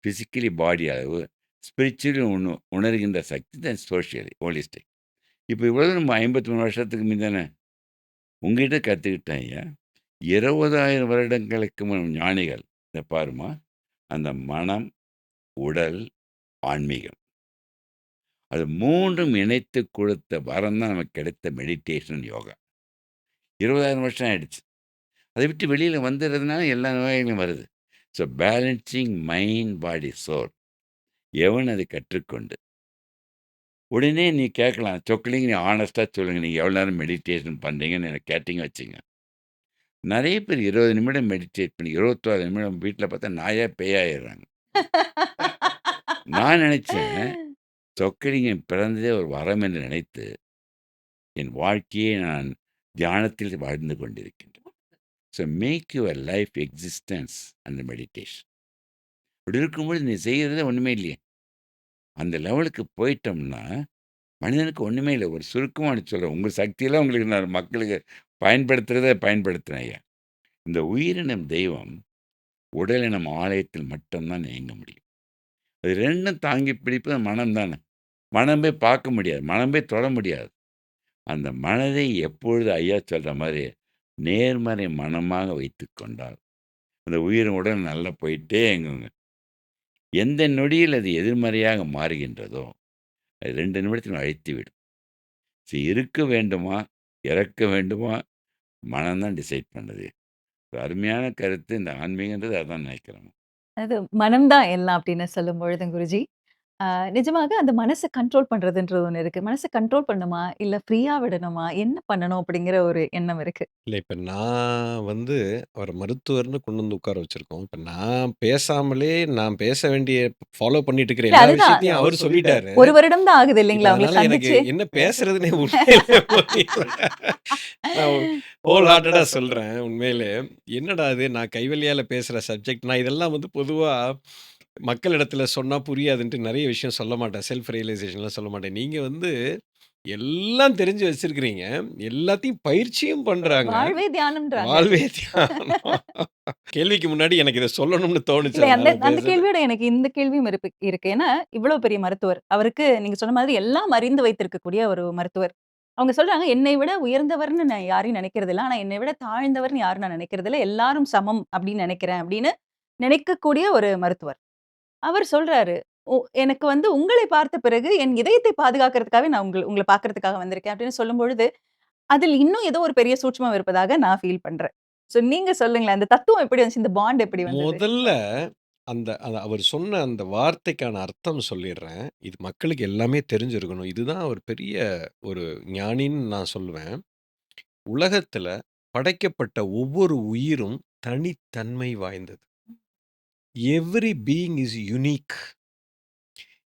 பிசிக்கலி பாடி அளவு, ஸ்பிரிச்சுவலி உணர்கின்ற சக்தி தான் சோசியலி, ஹோலிஸ்டிக். இப்ப இவ்வளவு நம்ம 53 வருஷத்துக்கு முந்தான உங்ககிட்ட கத்துக்கிட்டேன் ஐயா. 20,000 வருடங்களுக்கு முன் ஞானிகள், இத பாரும்மா, அந்த மனம், உடல், ஆன்மீகம். அது 3ம் இணைத்து கொடுத்த வரம் தான் நமக்கு கிடைத்த மெடிடேஷன், யோகா. 20,000 வருஷம் ஆயிடுச்சு. அதை விட்டு வெளியில வந்துடுறதுனால எல்லா நோய்களும் வருது. ஸோ பேலன்சிங் மைண்ட், பாடி, சோல். எவன் அதை கற்றுக்கொண்டு உடனே நீ கேட்கலாம், சொக்கலிங்க நீ ஹானஸ்ட்டா சொல்லுங்க. நீங்க எவ்வளோ நேரம் மெடிடேஷன் பண்றீங்கன்னு என்ன கேட்டீங்க வச்சுங்க. நெறைய பேர் 20 நிமிடம் மெடிடேட் பண்ணி 21 நிமிடம் வீட்ல பார்த்தா நாயா பேயா ஆயிடுறாங்க. நான் நினைச்சேன், சொக்கலிங்கம் பிறந்ததே ஒரு வரம் என்று நினைத்து, என் வாழ்க்கையை நான் தியானத்தில் வாழ்ந்து கொண்டிருக்கின்றேன். So make your life existence and meditation. இப்படி இருக்கும்பொழுது நீ செய்யறதே ஒண்ணுமே இல்லையே. அந்த லெவலுக்கு போயிட்டோம்னா, மனிதனுக்கு ஒண்ணுமே இல்ல. ஒரு சுருக்கமா சொல்றேன். உங்க சக்தியெல்லாம் உங்களுக்கு நான் மக்களுக்கு பயன்படுத்துறத பயன்படுத்துறேன் ஐயா. இந்த உயிரினம் தெய்வம், உடலினம் ஆலயத்தில் மட்டும் தான் இயங்க முடியும். அது 2ம் தாங்கி பிடிப்பது மனம் தானே. மனம் போய் பார்க்க முடியாது. மனம் போய் தொட முடியாது. அந்த மனதை எப்பொழுது ஐயா சொல்ற மாரி நேர்மறை மனமாக வைத்துக் கொண்டால், அந்த உயிர் உடல் நல்லா போயிட்டே இருக்குங்க. எந்த நொடியில் அது எதிர்மறையாக மாறுகின்றதோ, அது 2 நிமிடத்தில் அழித்துவிடும். ஸோ இருக்க வேண்டுமா? இறக்க வேண்டுமா? மனம் தான் டிசைட் பண்ணுது. ஒரு அருமையான கருத்து. இந்த ஆன்மீகன்றது அதான் நினைக்கிறேன். அது மனம் தான் எல்லாம் அப்படின்னு சொல்லும்பொழுது குருஜி, அ நிஜமாக அந்த மனச கண்ட்ரோல் பண்றதுன்றது ஒண்ணு இருக்கு. மனச கண்ட்ரோல் பண்ணணுமா? இல்ல ஃப்ரீயா விடணுமா? என்ன பண்ணணும்? அப்படிங்கிற ஒரு எண்ணம் இருக்கு. இல்ல இப்ப நான் வந்து அவர மருத்துவர்ன்னு கொண்டு வந்து உட்கார வச்சிருக்கோம். இப்ப நான் பேசாமலே நான் பேச வேண்டிய ஃபாலோ பண்ணிட்டு இருக்கிற இல்ல எல்லா அதுதான். விஷயத்தையும் அவரு சொல்லிட்டாரு. 1 வருடம் தான் ஆகுது இப்ப இல்லைங்களா? உங்கள அதனால எனக்கு சந்திச்சு? என்ன பேசுறதுன்னே உண்மையிலே புரியல. நான் ஹோல் ஹார்ட்டடா சொல்றேன் உண்மையிலே. என்னடா இது நான் கைவலியால பேசுற சப்ஜெக்ட் நான் இதெல்லாம் வந்து பொதுவா மக்களிடத்தில சொன்னா புரியாதுன்ட்டு நெறைய விஷயம் சொல்ல மாட்டேன். செல்ஃப் ரியலைசேஷன்லாம் சொல்ல மாட்டேன். நீங்க வந்து எல்லாம் தெரிஞ்சு வச்சிருக்கிறீங்க. எல்லாத்தையும் பயிற்சியும் பண்றாங்க. வாழ்வே தியானம்ன்றாங்க. வாழ்வே தியானம். கேள்விக்கு முன்னாடி எனக்கு இத சொல்லணும்னு தோணுச்சு. இல்ல அந்த அதனால அந்த பேசுறேன். கேள்வியோட எனக்கு இந்த கேள்வியும் இருக்கு. ஏன்னா, இவ்வளோ பெரிய மருத்துவர். அவருக்கு நீங்க சொன்ன மாதிரி எல்லாம் அறிந்து வைத்திருக்கக்கூடிய ஒரு மருத்துவர். அவங்க சொல்றாங்க, "என்னை விட உயர்ந்தவர்ன்னு நான் யாரையும் நினைக்கிறதில்ல. ஆனா என்னை விட தாழ்ந்தவர்ன்னு யாரும் நான் நினைக்கிறதில்ல. எல்லாரும் சமம் அப்படின்னு நினைக்கிறேன்." அப்படின்னு நினைக்கக்கூடிய ஒரு மருத்துவர். அவர் சொல்றாரு, எனக்கு வந்து உங்களை பார்த்த பிறகு என் இதயத்தை பாதுகாக்கிறதுக்காகவே நான் உங்கள பார்க்கறதுக்காக வந்திருக்கேன்." அப்படின்னு சொல்லும்பொழுது, அதில் இன்னும் ஏதோ ஒரு பெரிய சூட்சுமம் இருப்பதாக நான் ஃபீல் பண்றேன். சோ நீங்க சொல்லுங்களேன். அந்த தத்துவம் எப்படி வந்துச்சு? இந்த பாண்ட் எப்படி வந்தது? முதல்ல அந்த அவர் சொன்ன அந்த வார்த்தைக்கான அர்த்தம் சொல்லிர்றேன். இது மக்களுக்கு எல்லாமே தெரிஞ்சிருக்கணும். இதுதான் ஒரு பெரிய ஒரு ஞானின்னு நான் சொல்லுவேன். உலகத்துல படைக்கப்பட்ட ஒவ்வொரு உயிரும் தனித்தன்மை வாய்ந்தது. Every being is unique.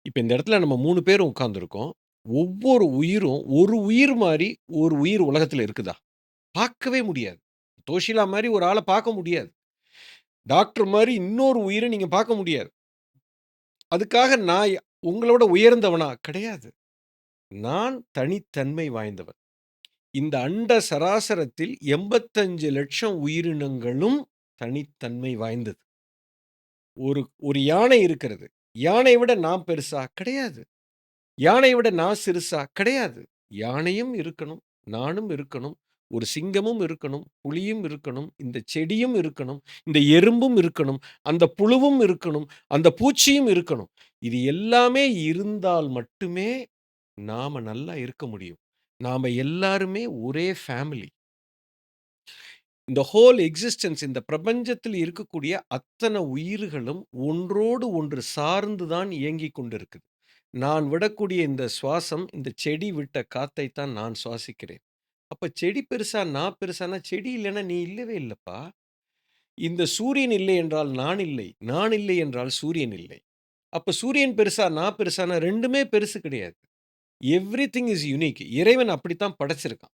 இப்ப இந்த இடத்துல நம்ம 3 பேரும் உட்கார்ந்துருக்கோம். ஒவ்வொரு உயிரும் ஒரு உயிர் மாரி ஒரு உயிர் உலகத்துல இருக்குதா? பார்க்கவே முடியாது. தோஷிலா மாரி ஒரு ஆள பார்க்க முடியாது. டாக்டர் மாரி இன்னொரு உயிர நீங்க பார்க்க முடியாது. அதுக்காக நான் உங்களோட உயர்ந்தவனா? கிடையாது. நான் தனித்தன்மை வாய்ந்தவன். இந்த அண்ட சராசரத்தில் 85,00,000 உயிரினங்களும் தனித்தன்மை வாய்ந்தது. ஒரு ஒரு யானை இருக்கிறது. யானைய விட நான் பெருசா? கிடையாது. யானைய விட நான் சிறுசா? கிடையாது. யானையும் இருக்கணும், நானும் இருக்கணும், ஒரு சிங்கமும் இருக்கணும், புலியும் இருக்கணும், இந்த செடியும் இருக்கணும், இந்த எறும்பும் இருக்கணும், அந்த புழுவும் இருக்கணும், அந்த பூச்சியும் இருக்கணும். இது எல்லாமே இருந்தால் மட்டுமே நாம நல்லா இருக்க முடியும். நாம எல்லாருமே ஒரே ஃபேமிலி. இந்த ஹோல் எக்ஸிஸ்டன்ஸ் இந்த பிரபஞ்சத்தில் இருக்கக்கூடிய அத்தன உயிர்களும் ஒன்றோடு ஒன்று சார்ந்து தான் இயங்கிக் கொண்டிருக்குது. நான் விடக்கூடிய இந்த சுவாசம், இந்த செடி விட்ட காத்தைத் தான் நான் சுவாசிக்கிறேன். அப்ப செடி பெருசா, நான் பெருசான்னா, செடி இல்லன்னா நீ இல்லவே இல்லப்பா. இந்த சூரியன் இல்லை என்றால் நான் இல்லை. நான் இல்லை என்றால் சூரியன் இல்லை. அப்ப சூரியன் பெருசா, நான் பெருசான்னா 2மே பெருசு கிடையாது. Everything is unique. இறைவன் அப்படித்தான் படைச்சிருக்கான்.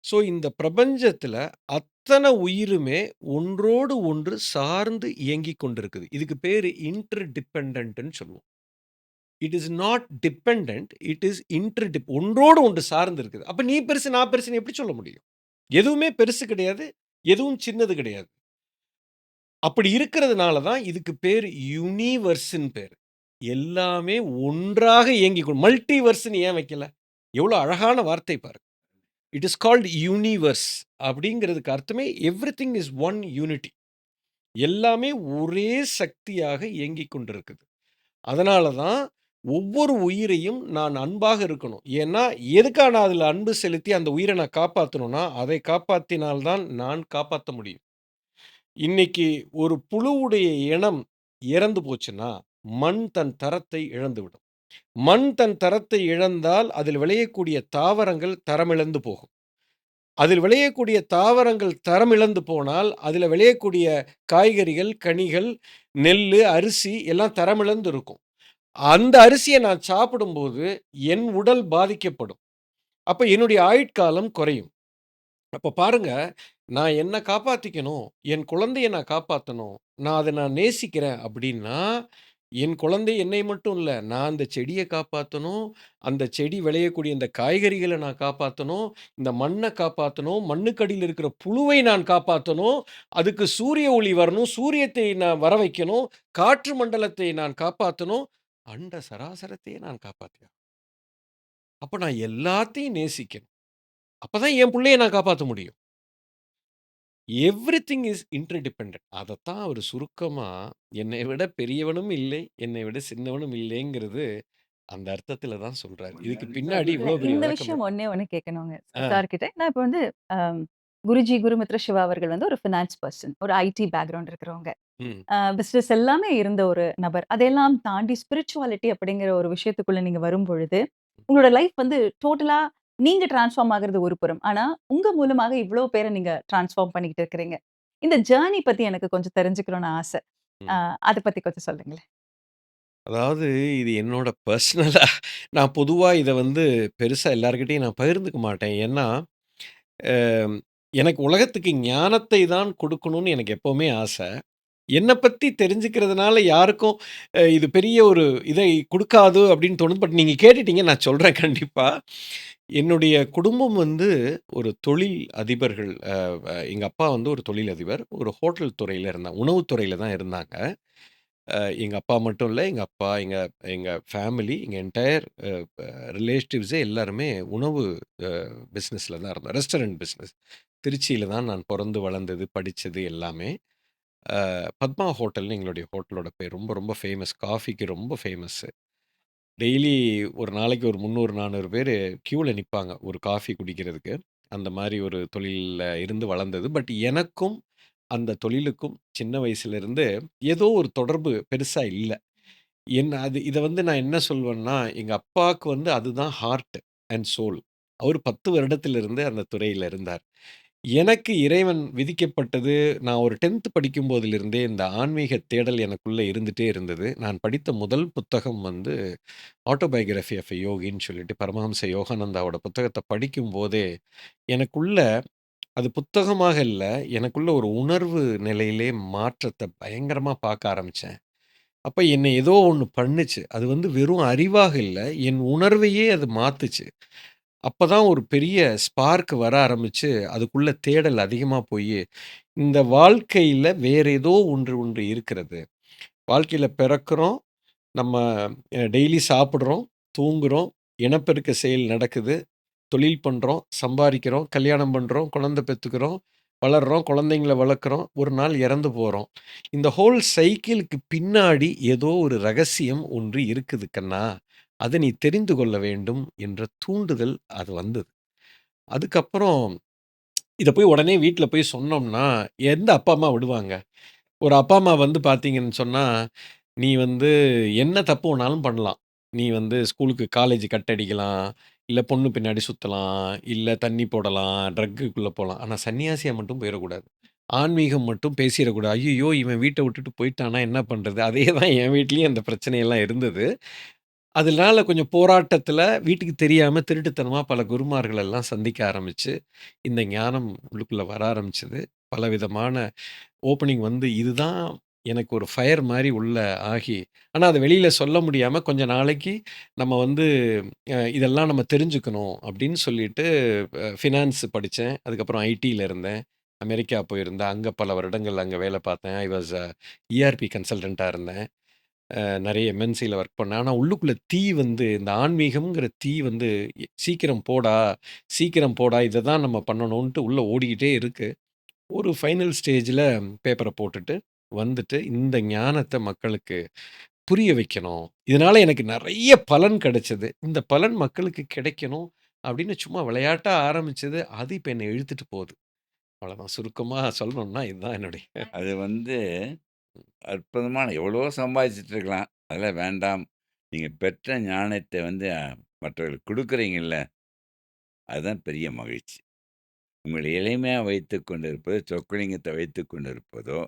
ஸோ இந்த பிரபஞ்சத்துல அத்தன உயிருமே ஒன்றோடு ஒன்று சார்ந்து இயங்கிக் கொண்டிருக்குது. இதுக்கு பேரு இன்டர் டிபெண்டன்ட்ன்னு சொல்லுவோம். It is not dependent. It is ஒன்றோடு ஒன்று சார்ந்து இருக்குது. அப்ப நீ பெருசு, நான் பெருசுன்னு எப்படி சொல்ல முடியும்? எதுவுமே பெருசு கிடையாது. எதுவும் சின்னது கிடையாது. அப்படி இருக்கிறதுனால தான் இதுக்கு பேரு யுனிவர்ஸ்ன்னு பேரு. எல்லாமே ஒன்றாக இயங்கிக் மல்டிவர்ஸ்ன்னு ஏன் வைக்கல? எவ்வளோ அழகான வார்த்தை பாருங்க. இட் இஸ் கால்ட் யூனிவர்ஸ் அப்படிங்கிறதுக்கு அர்த்தமே எவ்ரிதிங் இஸ் ஒன் யூனிட்டி. எல்லாமே ஒரே சக்தியாக இயங்கிக் கொண்டிருக்குது. அதனால தான் ஒவ்வொரு உயிரையும் நான் அன்பாக இருக்கணும். ஏன்னா, எதுக்காக நான் அதில அன்பு செலுத்தி அந்த உயிர நான் காப்பாத்தணும்னா, அதை காப்பாத்தினால் தான் நான் காப்பாத்த முடியும். இன்னைக்கு ஒரு புழுவுடைய இனம் இறந்து போச்சுன்னா, மண் தன் தரத்தை இழந்துவிடும். மண் தன் தரத்தை இழந்தால், அதில் விளையக்கூடிய தாவரங்கள் தரமிழந்து போகும். அதில் விளையக்கூடிய தாவரங்கள் தரமிழந்து போனால், அதில விளையக்கூடிய காய்கறிகள், கனிகள், நெல்லு, அரிசி எல்லாம் தரமிழந்து இருக்கும். அந்த அரிசிய நான் சாப்பிடும்போது, என் உடல் பாதிக்கப்படும். அப்ப என்னுடைய ஆயுட்காலம் குறையும். அப்ப பாருங்க, நான் என்ன காப்பாத்திக்கணும், என் குழந்தைய நான் காப்பாத்தணும், நான் நேசிக்கிறேன் அப்படின்னா, என் குழந்தை என்னை மட்டும் இல்ல, நான் அந்த செடிய காப்பாத்தணும், அந்த செடி விளையக்கூடிய இந்த காய்கறிகள நான் காப்பாத்தணும், இந்த மண்ண காப்பாத்தணும், மண்ணுக்கடியில இருக்கிற புழுவை நான் காப்பாத்தணும், அதுக்கு சூரிய ஒளி வரணும், சூரியத்தை நான் வர வைக்கணும், காற்று மண்டலத்தை நான் காப்பாத்தணும், அண்ட சராசரத்தையே நான் காப்பாத்தியாகணும். அப்ப நான் எல்லாத்தையும் நேசிக்கணும். அப்பதான் என் புள்ளைய நான் காப்பாத்த முடியும். Everything is interdependent. அதத்தான் அவரு சுருக்கமா, என்னை விட பெரியவனும் இல்லை, என்னை விட சின்னவனும் இல்லைங்கிறது அந்த அர்த்தத்தில தான் சொல்றாரு. இதுக்கு கண்டிப்பா பின்னாடி இல்ல இவ்ளோ பெரிய இந்த விளக்கம் விஷயம் ஒண்ணே ஒண்ணு கேட்கணுங்க ஆ. சார் கிட்ட. நான் இப்ப வந்து அம் குருஜி குருமித்ர சிவா அவர்கள் வந்து ஒரு ஃபினான்ஸ் பெர்சன். ஒரு ஐடி பேக்ரவுண்ட் இருக்கிறவங்க. ம். பிசினஸ் எல்லாமே இருந்த ஒரு நபர். அதையெல்லாம் தாண்டி ஸ்பிரிச்சுவாலிட்டி அப்படிங்கிற ஒரு விஷயத்துக்குள்ள நீங்க வரும்பொழுது, உங்களோட லைஃப் வந்து டோட்டலா நீங்க ட்ரான்ஸ்ஃபார்ம் ஆகுறது ஒரு புறம். ஆனா, உங்க மூலமாக இவ்ளோ பேர நீங்க ட்ரான்ஸ்ஃபார்ம் பண்ணிக்கிட்டு இருக்கிறீங்க. இந்த ஜர்னி பத்தி எனக்கு கொஞ்சம் தெரிஞ்சுக்கணும்னு ஆசை. அ ம். அத பத்தி கொஞ்சம் சொல்லுங்களேன். அதாவது இது என்னோட பர்சனலா நான் பொதுவா இத வந்து பெருசா எல்லார்கிட்டயும் நான் பகிர்ந்துக்க மாட்டேன். ஏன்னா, அ எனக்கு உலகத்துக்கு ஞானத்தை தான் குடுக்கணும்னு எனக்கு எப்பவுமே ஆசை. என்ன பத்தி தெரிஞ்சுக்கிறதுனால யாருக்கும் இது பெரிய ஒரு இதை குடுக்காது அப்படின்னு தோணுது. பட் நீங்க கேட்டுட்டீங்க நான் சொல்றேன் கண்டிப்பா. என்னுடைய குடும்பம் வந்து ஒரு தொழில் அதிபர்கள். எங்க அப்பா வந்து ஒரு தொழில் அதிபர். ஒரு ஹோட்டல் துறையில இருந்தாங்க. உணவுத் துறையில தான் இருந்தாங்க. எங்க அப்பா மட்டும் இல்ல. எங்க அப்பா, எங்க எங்க ஃபேமிலி, எங்க என்டயர் ரிலேட்டிவ்ஸே எல்லாருமே உணவு அ பிசினஸ்ல தான் இருந்தோம். Restaurant business. திருச்சியில தான் நான் பொறந்து வளர்ந்தது, படிச்சது எல்லாமே. பத்மா ஹோட்டல்னு எங்களுடைய ஹோட்டலோட பேர். ரொம்ப ரொம்ப ஃபேமஸ். காஃபிக்கு ரொம்ப ஃபேமஸ்ஸு. டெய்லி ஒரு நாளைக்கு ஒரு 300, 400 பேரு கியூல நிப்பாங்க. ஒரு காஃபி குடிக்கிறதுக்கு. அந்த மாரி ஒரு தொழில்ல இருந்து வளர்ந்தது. பட் எனக்கும் அந்த தொழிலுக்கும் சின்ன வயசுலேருந்து ஏதோ ஒரு தொடர்பு பெருசா இல்ல. இத வந்து நான் என்ன சொல்வேன்னா, எங்க அப்பாவுக்கு வந்து அதுதான் ஹார்ட் அண்ட் சோல். அவரு 10 வருடத்திலிருந்து அந்த துறையில இருந்தார். எனக்கு இறைவன் விதிக்கப்பட்டது, நான் ஒரு 10த் படிக்கும்போதிலிருந்தே இந்த ஆன்மீக தேடல் எனக்குள்ள இருந்துட்டே இருந்தது. நான் படித்த முதல் புத்தகம் வந்து ஆட்டோபயோகிராஃபி ஆஃப் எ யோகின்னு சொல்லிட்டு பரமஹம்ச யோகானந்தாவோட புத்தகத்த படிக்கும்போதே, எனக்குள்ள அது புத்தகமாக இல்ல, எனக்குள்ள ஒரு உணர்வு நிலையிலே மாற்றத்த பயங்கரமா பார்க்க ஆரம்பிச்சேன். அப்ப என்ன ஏதோ ஒண்ணு பண்ணுச்சு. அது வந்து வெறும் அறிவாக இல்ல, என் உணர்வையே அது மாத்துச்சு. அப்பதான் ஒரு பெரிய ஸ்பார்க் வர ஆரம்பிச்சு, அதுக்குள்ள தேடல் அதிகமா போயி, இந்த வாழ்க்கையில வேற ஏதோ ஒன்று ஒன்று இருக்கிறது. வாழ்க்கையில பிறக்கிறோம், நம்ம டெய்லி சாப்பிடுறோம், தூங்குறோம், இனப்பெருக்க செயல் நடக்குது, தொழில் பண்றோம், சம்பாரிக்கிறோம், கல்யாணம் பண்றோம், குழந்தை பெத்துக்கிறோம், வளர்றோம், குழந்தைங்கள வளர்க்குறோம், ஒரு நாள் இறந்து போறோம். இந்த ஹோல் சைக்கிளுக்கு பின்னாடி ஏதோ ஒரு ரகசியம் ஒன்று இருக்குது கண்ணா! அத நீ தெரிந்து கொள்ள வேண்டும் என்ற தூண்டுதல் அது வந்தது. அதுக்கப்புறம் இத போய் உடனே வீட்ல போய் சொன்னோம்னா, எந்த அப்பா, அம்மா விடுவாங்க? ஒரு அப்பா, அம்மா வந்து பார்த்தீங்கன்னு சொன்னா, "நீ வந்து என்ன தப்பு வேணாலும் பண்ணலாம். நீ வந்து ஸ்கூலுக்கு காலேஜ் கட் அடிக்கலாம், இல்ல பொண்ணு பின்னாடி சுத்தலாம், இல்ல தண்ணி போடலாம், ட்ரக்குக்குள்ள போலாம். ஆனா சன்னியாசியா மட்டும் போயிறக்கூடாது. ஆன்மீகம் மட்டும் பேசிறக்கூடாது. ஐய்யய்யோ! இவன் வீட்ட விட்டுட்டு போயிட்டான்னா என்ன பண்றது?" அதே தான் என் வீட்லயும் அந்த பிரச்சனையெல்லாம் இருந்தது. அதனால கொஞ்சம் போராட்டத்தில வீட்டுக்கு தெரியாம திருட்டுத்தனமா பல குருமார்கள் எல்லாம் சந்திக்க ஆரம்பிச்சு, இந்த ஞானம் உள்ளுக்குள்ள வர ஆரம்பிச்சது. பலவிதமான ஓப்பனிங் வந்து இதுதான் எனக்கு ஒரு ஃபயர் மாரி உள்ள ஆகி, ஆனா அத வெளியில சொல்ல முடியாம கொஞ்ச நாளைக்கு நம்ம வந்து இதெல்லாம் நம்ம தெரிஞ்சுக்கணும் அப்படின்னு சொல்லிட்டு ஃபினான்ஸ் படிச்சேன். அதுக்கப்புறம் ஐடில இருந்தேன். அமெரிக்கா போயிருந்தேன். அங்க பல வருடங்கள் அங்க வேலை பார்த்தேன். ஐ வாஸ் இஆர்பி கன்சல்டன்ட்டா இருந்தேன். நெறைய எம்என்சில ஒர்க் பண்ணேன். ஆனா உள்ளுக்குள்ள தீ வந்து இந்த ஆன்மீகம்ங்கிற தீ வந்து "சீக்கிரம் போடா, சீக்கிரம் போடா இத தான் நம்ம பண்ணணும்ன்ட்டு" உள்ள ஓடிக்கிட்டே இருக்கு. ஒரு ஃபைனல் ஸ்டேஜ்ல பேப்பர போட்டுட்டு வந்துட்டு, இந்த ஞானத்த மக்களுக்கு புரிய வைக்கணும். இதனால எனக்கு நெறைய பலன் கிடைச்சது. இந்த பலன் மக்களுக்கு கிடைக்கணும் அப்படின்னு சும்மா விளையாட்டா ஆரம்பிச்சது. அது இப்ப என்ன இழுத்துட்டு போது. அவ்வளோதான். சுருக்கமா சொல்லணும்னா இதுதான் என்னுடைய அது வந்து அற்புதமான எவ்வளவோ சம்பாதிச்சுட்டு இருக்கலாம். அதெல்லாம் வேண்டாம். நீங்க பெற்ற ஞானத்த வந்து மற்றவர்களுக்கு குடுக்குறீங்கல்ல, அதுதான் பெரிய மகிழ்ச்சி. உங்களை எளிமையா வைத்துக் கொண்டிருப்பது, சொக்கலிங்கத்தை வைத்துக் கொண்டிருப்பதோ,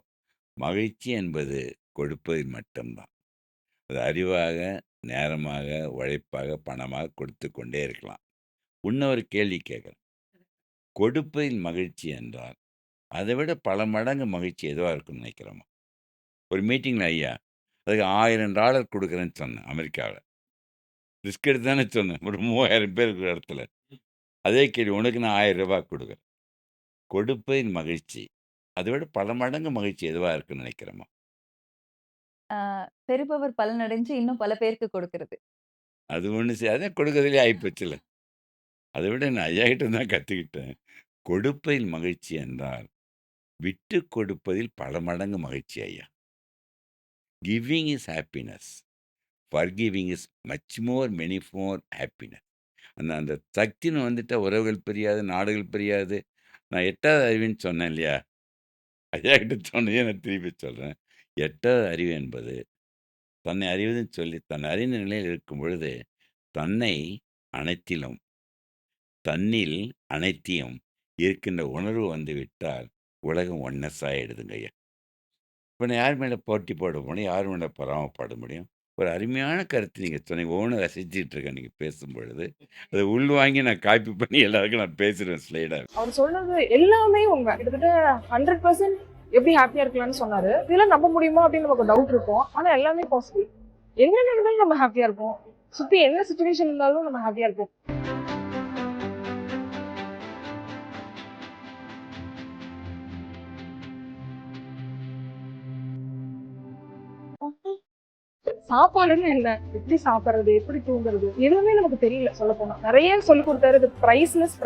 மகிழ்ச்சி என்பது கொடுப்பதில் மட்டும் தான். அது அறிவாக, நேரமாக, உழைப்பாக, பணமாக கொடுத்துக் கொண்டே இருக்கலாம். இன்னொரு கேள்வி கேட்கிறேன். கொடுப்பதில் மகிழ்ச்சி என்றால், அதை விட பல மடங்கு மகிழ்ச்சி எதுவா இருக்கும்னு நினைக்கிறோமா? ஒரு மீட்டிங்ல ஐயா, அதுக்கு $1000 குடுக்குறேன்னு சொன்னேன் அமெரிக்காவுல. ரிஸ்க் எடுத்து தானே சொன்னேன். ஒரு 3000 பேர் இருக்கிற இடத்துல. அதே கேள்வி உனக்கு நான் ₹1000 குடுக்குறேன். கொடுப்பதில் மகிழ்ச்சி. அதை விட பல மடங்கு மகிழ்ச்சி எதுவா இருக்குன்னு நினைக்கிறோமா? அ பெறுபவர் பலனடைஞ்சு இன்னும் பல பேருக்கு கொடுக்கிறது. அது ஒண்ணு அதான் கொடுக்கறதுலயே ஆயிப்போச்சுல்ல. அதை விட நான் ஐயா கிட்ட தான் கத்துக்கிட்டேன். கொடுப்பதில் மகிழ்ச்சி என்றால், விட்டுக் கொடுப்பதில் பல மடங்கு மகிழ்ச்சி ஐயா. Giving is happiness. Forgiving is much more many more happiness. அந்த அந்த சக்தின்னு வந்துட்டா உறவுகள் பிரியாது, நாடுகள் பிரியாது. நான் 8வது அறிவுன்னு சொன்னேன் இல்லையா? ஐயா கிட்ட சொன்னதையே நான் திருப்பி சொல்றேன். 8வது அறிவு என்பது தன்னை அறிவதுன்னு சொல்லி தன்னை அறிந்த நிலையில் இருக்கும் பொழுது, தன்னை அனைத்திலும், தன்னில் அனைத்தையும் இருக்கின்ற உணர்வு வந்துவிட்டால், உலகம் ஒன்னஸ் ஆயிடுதுங்கய்யா. இப்ப நான் யார் மேல போட்டி போட முடியும்? யார் மேல பொறாமப்பட முடியும்? ஒரு அருமையான கருத்து நீங்க சொன்னீங்க. ஒவ்வொன்னும் ரசிச்சுட்டு இருக்கேன் நீங்க பேசும்பொழுது. அத உள்வாங்கி நான் காப்பி பண்ணி எல்லாருக்கும் நான் பேசுறேன் ஸ்லைடா. அவர் சொன்னது எல்லாமே உண்மை. கிட்டத்தட்ட 100% எப்படி ஹாப்பியா இருக்கலாம்னு சொன்னாரு. இதெல்லாம் நம்ப முடியுமா அப்படின்னு நமக்கு டவுட் இருக்கும். ஆனா எல்லாமே பாசிபிள். என்ன நடந்தாலும் நம்ம ஹாப்பியா இருப்போம். சுத்தி என்ன சுச்சுவேஷன் இருந்தாலும் நம்ம ஹாப்பியா இருப்போம். சாப்பாடுன்னு என்ன? எப்படி சாப்பிடுறது? எப்படி தூங்குறது? எதுவுமே நமக்கு தெரியல சொல்லப்போனா. நிறைய சொல்லிக் கொடுத்தாரு. இது பிரைஸ்லெஸ்.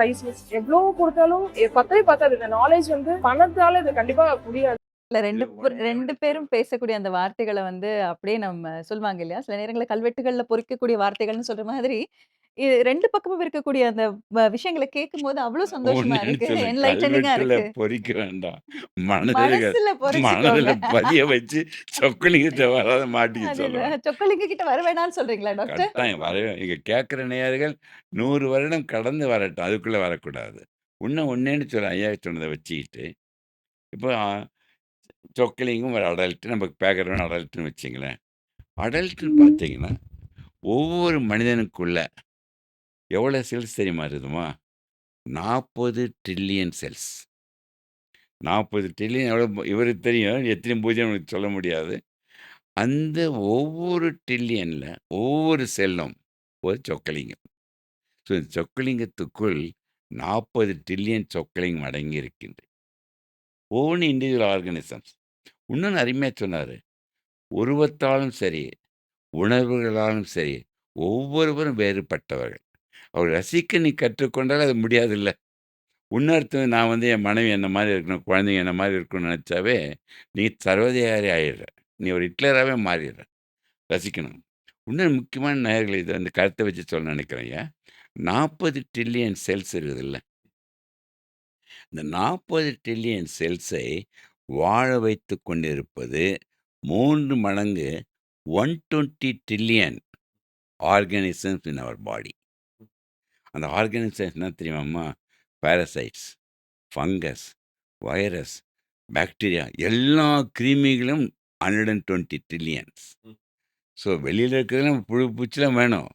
எவ்வளவு கொடுத்தாலும் பத்தவே பத்தாது. இந்த நாலேஜ் வந்து பணத்தால இது கண்டிப்பா முடியாது. இல்ல 2 பேரும் பேசக்கூடிய அந்த வார்த்தைகள வந்து அப்படியே நம்ம சொல்லுவாங்க இல்லையா? சில நேரங்கள்ல கல்வெட்டுகள்ல பொறிக்கக்கூடிய வார்த்தைகள்னு சொல்ற மாதிரி, 2 பக்கமும் இருக்கக்கூடிய அந்த விஷயங்கள கேட்கும்போது அவ்ளோ சந்தோஷமா ஒண்ணுன்னு இருக்கு. சொல்லுங்க. என்லைட்டனிங்கா கல்வெட்டுல இருக்கு. பொறிக்க வேண்டாம். மனதில மனசுல மனதில பொறிச்சுக்கோங்க. பதிய வச்சு சொக்கலிங்கத்த வராத மாட்டிக்க அது சொல்லுவேன். சொக்கலிங்க கிட்ட வர வேணாம்னு சொல்றீங்களா டாக்டர்? கட்டாயம் வரவே இங்க கேட்கிற நேயர்கள் 100 வருடம் கடந்து வரட்டும். அதுக்குள்ள வரக்கூடாது. இன்னும் ஒண்ணேன்னு சொல்ல ஐயா சொன்னத வச்சுக்கிட்டு, இப்போ சொக்கலிங்கம் ஒரு அடல்ட். நம்ம பேக்கரவன் அடல்ட்ன்னு வச்சுங்களேன். அடல்ட்ன்னு பார்த்தீங்கன்னா, ஒவ்வொரு மனிதனுக்குள்ள எவ்வளோ செல்ஸ் தெரியுமா இருக்குதுமா? 40 டிரில்லியன் செல்ஸ். 40 டிரில்லியன் எவ்வளோ இவருக்கு தெரியும். எத்தனை பூஜ்யம் எனக்கு சொல்ல முடியாது. அந்த ஒவ்வொரு டிரில்லியன்ல ஒவ்வொரு செல்லும் ஒரு சொக்கலிங்கம். ஸோ இந்த சொக்கலிங்கத்துக்குள் 40 டிரில்லியன் சொக்கலிங்கம் அடங்கி இருக்கின்றது. ஒவ்வொன்றும் இண்டிவிஜுவல் ஆர்கானிசம்ஸ். இன்னொன்னு அருமையா சொன்னாரு. உருவத்தாலும் சரி, உணர்வுகளாலும் சரி, ஒவ்வொருவரும் வேறுபட்டவர்கள். அவர்கள் ரசிக்க நீ கற்றுக்கொண்டால் அது முடியாதுல்ல. இன்னொருத்தன் நான் வந்து என் மனைவி என்ன மாரி இருக்கணும், குழந்தைங்க என்ன மாரி இருக்கணும்னு நெனச்சாவே, நீ சர்வதிகாரி ஆயிடுற. நீ ஒரு ஹிட்லராவே மாறிடுற. ரசிக்கணும். இன்னொரு முக்கியமான நேயர்களே இத இந்த கருத்த வச்சு சொல்ல நெனைக்கிறேன்யா. 40 டிரில்லியன் செல்ஸ் இருக்குதுல்ல. இந்த 40 டிரில்லியன் செல்ஸை வாழ வைத்துக் கொண்டிருப்பது 3 மடங்கு 120 டிரில்லியன் ஆர்கானிசம்ஸ் இன் அவர் பாடி. அந்த ஆர்கானிசம்ஸ் என்ன தெரியுமாம்மா? பாரசைட்ஸ், ஃபங்கஸ், வைரஸ், பாக்டீரியா எல்லா கிருமிகளும் 120 டிரில்லியன்ஸ். ஸோ வெளியில இருக்கிறதெல்லாம் புழு பூச்சிலாம் வேணும்.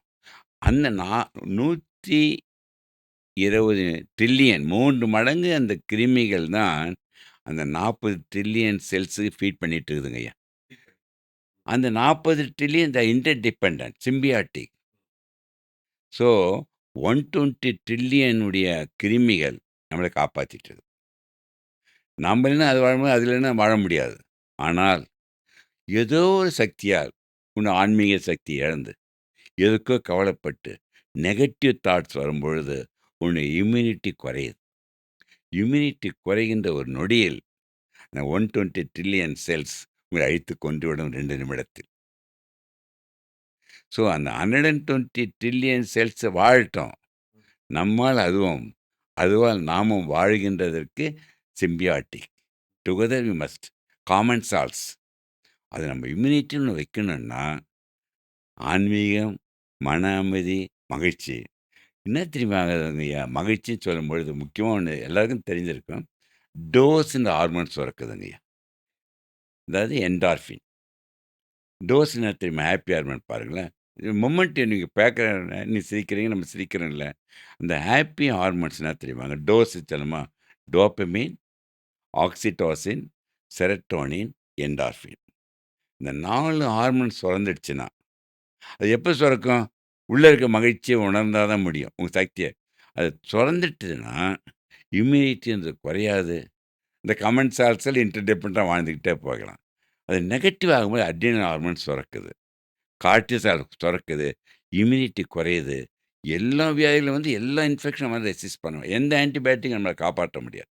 அந்த 120 டிரில்லியன் 3 மடங்கு அந்த கிருமிகள் தான் அந்த 40 டிரில்லியன் செல்ஸுக்கு ஃபீட் பண்ணிட்டு இருக்குதுங்கய்யா. அந்த 40 trillion inter dependent, symbiotic. So 120 trillion உடைய கிருமிகள் நம்மள காப்பாத்திட்டு இருக்கு. நம்ம இல்லைன்னா அது வாழும்போது அது இல்லைன்னா வாழ முடியாது. ஆனால் ஏதோ ஒரு சக்தியால் இன்னும் ஆன்மீக சக்தி இழந்து, எதுக்கோ கவலைப்பட்டு, நெகட்டிவ் தாட்ஸ் வரும்பொழுது உன்னுடைய இம்யூனிட்டி குறையுது. இம்யூனிட்டி குறைகின்ற ஒரு நொடியில் அந்த 120 டிரில்லியன் செல்ஸ் உங்களை அழித்து கொன்றுவிடும் 2 நிமிடத்தில். ஸோ அந்த 120 டிரில்லியன் செல்ஸ் வாழட்டும். நம்மால் அதுவும், அதுவால் நாமும் வாழ்கின்றதற்கு symbiotic. Together we must. Common souls. அது நம்ம இம்யூனிட்டின்னு வைக்கணும்னா, ஆன்மீகம், மன அமைதி, மகிழ்ச்சி. என்ன தெரியுமா ஆகுதுங்கய்யா? மகிழ்ச்சின்னு சொல்லும்பொழுது முக்கியமா ஒண்ணு எல்லாருக்கும் தெரிஞ்சிருக்கும். டோஸ்ன்னு ஹார்மோன் சுரக்குதுங்கய்யா. அதாவது என்டார்ஃபின். டோஸ் என்ன தெரியுமா? ஹாப்பி ஹார்மோன் பாருங்களேன். மொமெண்ட் நீங்க பார்க்குற நீ சிரிக்கிறீங்க, நம்ம சிரிக்கிறோம்ல. அந்த ஹாப்பி ஹார்மோன்ஸ் என்ன தெரியுமாங்க? டோஸ் சொல்லுமா? Dopamine, oxytocin, serotonin, endorphin. இந்த 4 ஹார்மோன் சுரந்துடுச்சுன்னா, அது எப்போ சுரக்கும்? உள்ள இருக்க மகிழ்ச்சிய உணர்ந்தா தான் முடியும். உங்க சக்திய. அது சுரந்துட்டுதுன்னா, இம்யூனிட்டின்றது குறையாது. இந்த கமெண்ட் சால்ஸ்ல இன்டர்டிபெண்டா வாழ்ந்துக்கிட்டே போகலாம். அது நெகட்டிவ் ஆகும்போது அட்ரினல் ஹார்மோன் சுரக்குது. கார்ட்டிசால் சுரக்குது. இம்யூனிட்டி குறையுது. எல்லா வியாதிகளும் வந்து எல்லா இன்ஃபெக்ஷன் வந்து ரெசிஸ்ட் பண்ணும். எந்த ஆன்டிபயோட்டிக் நம்மள காப்பாற்ற முடியாது.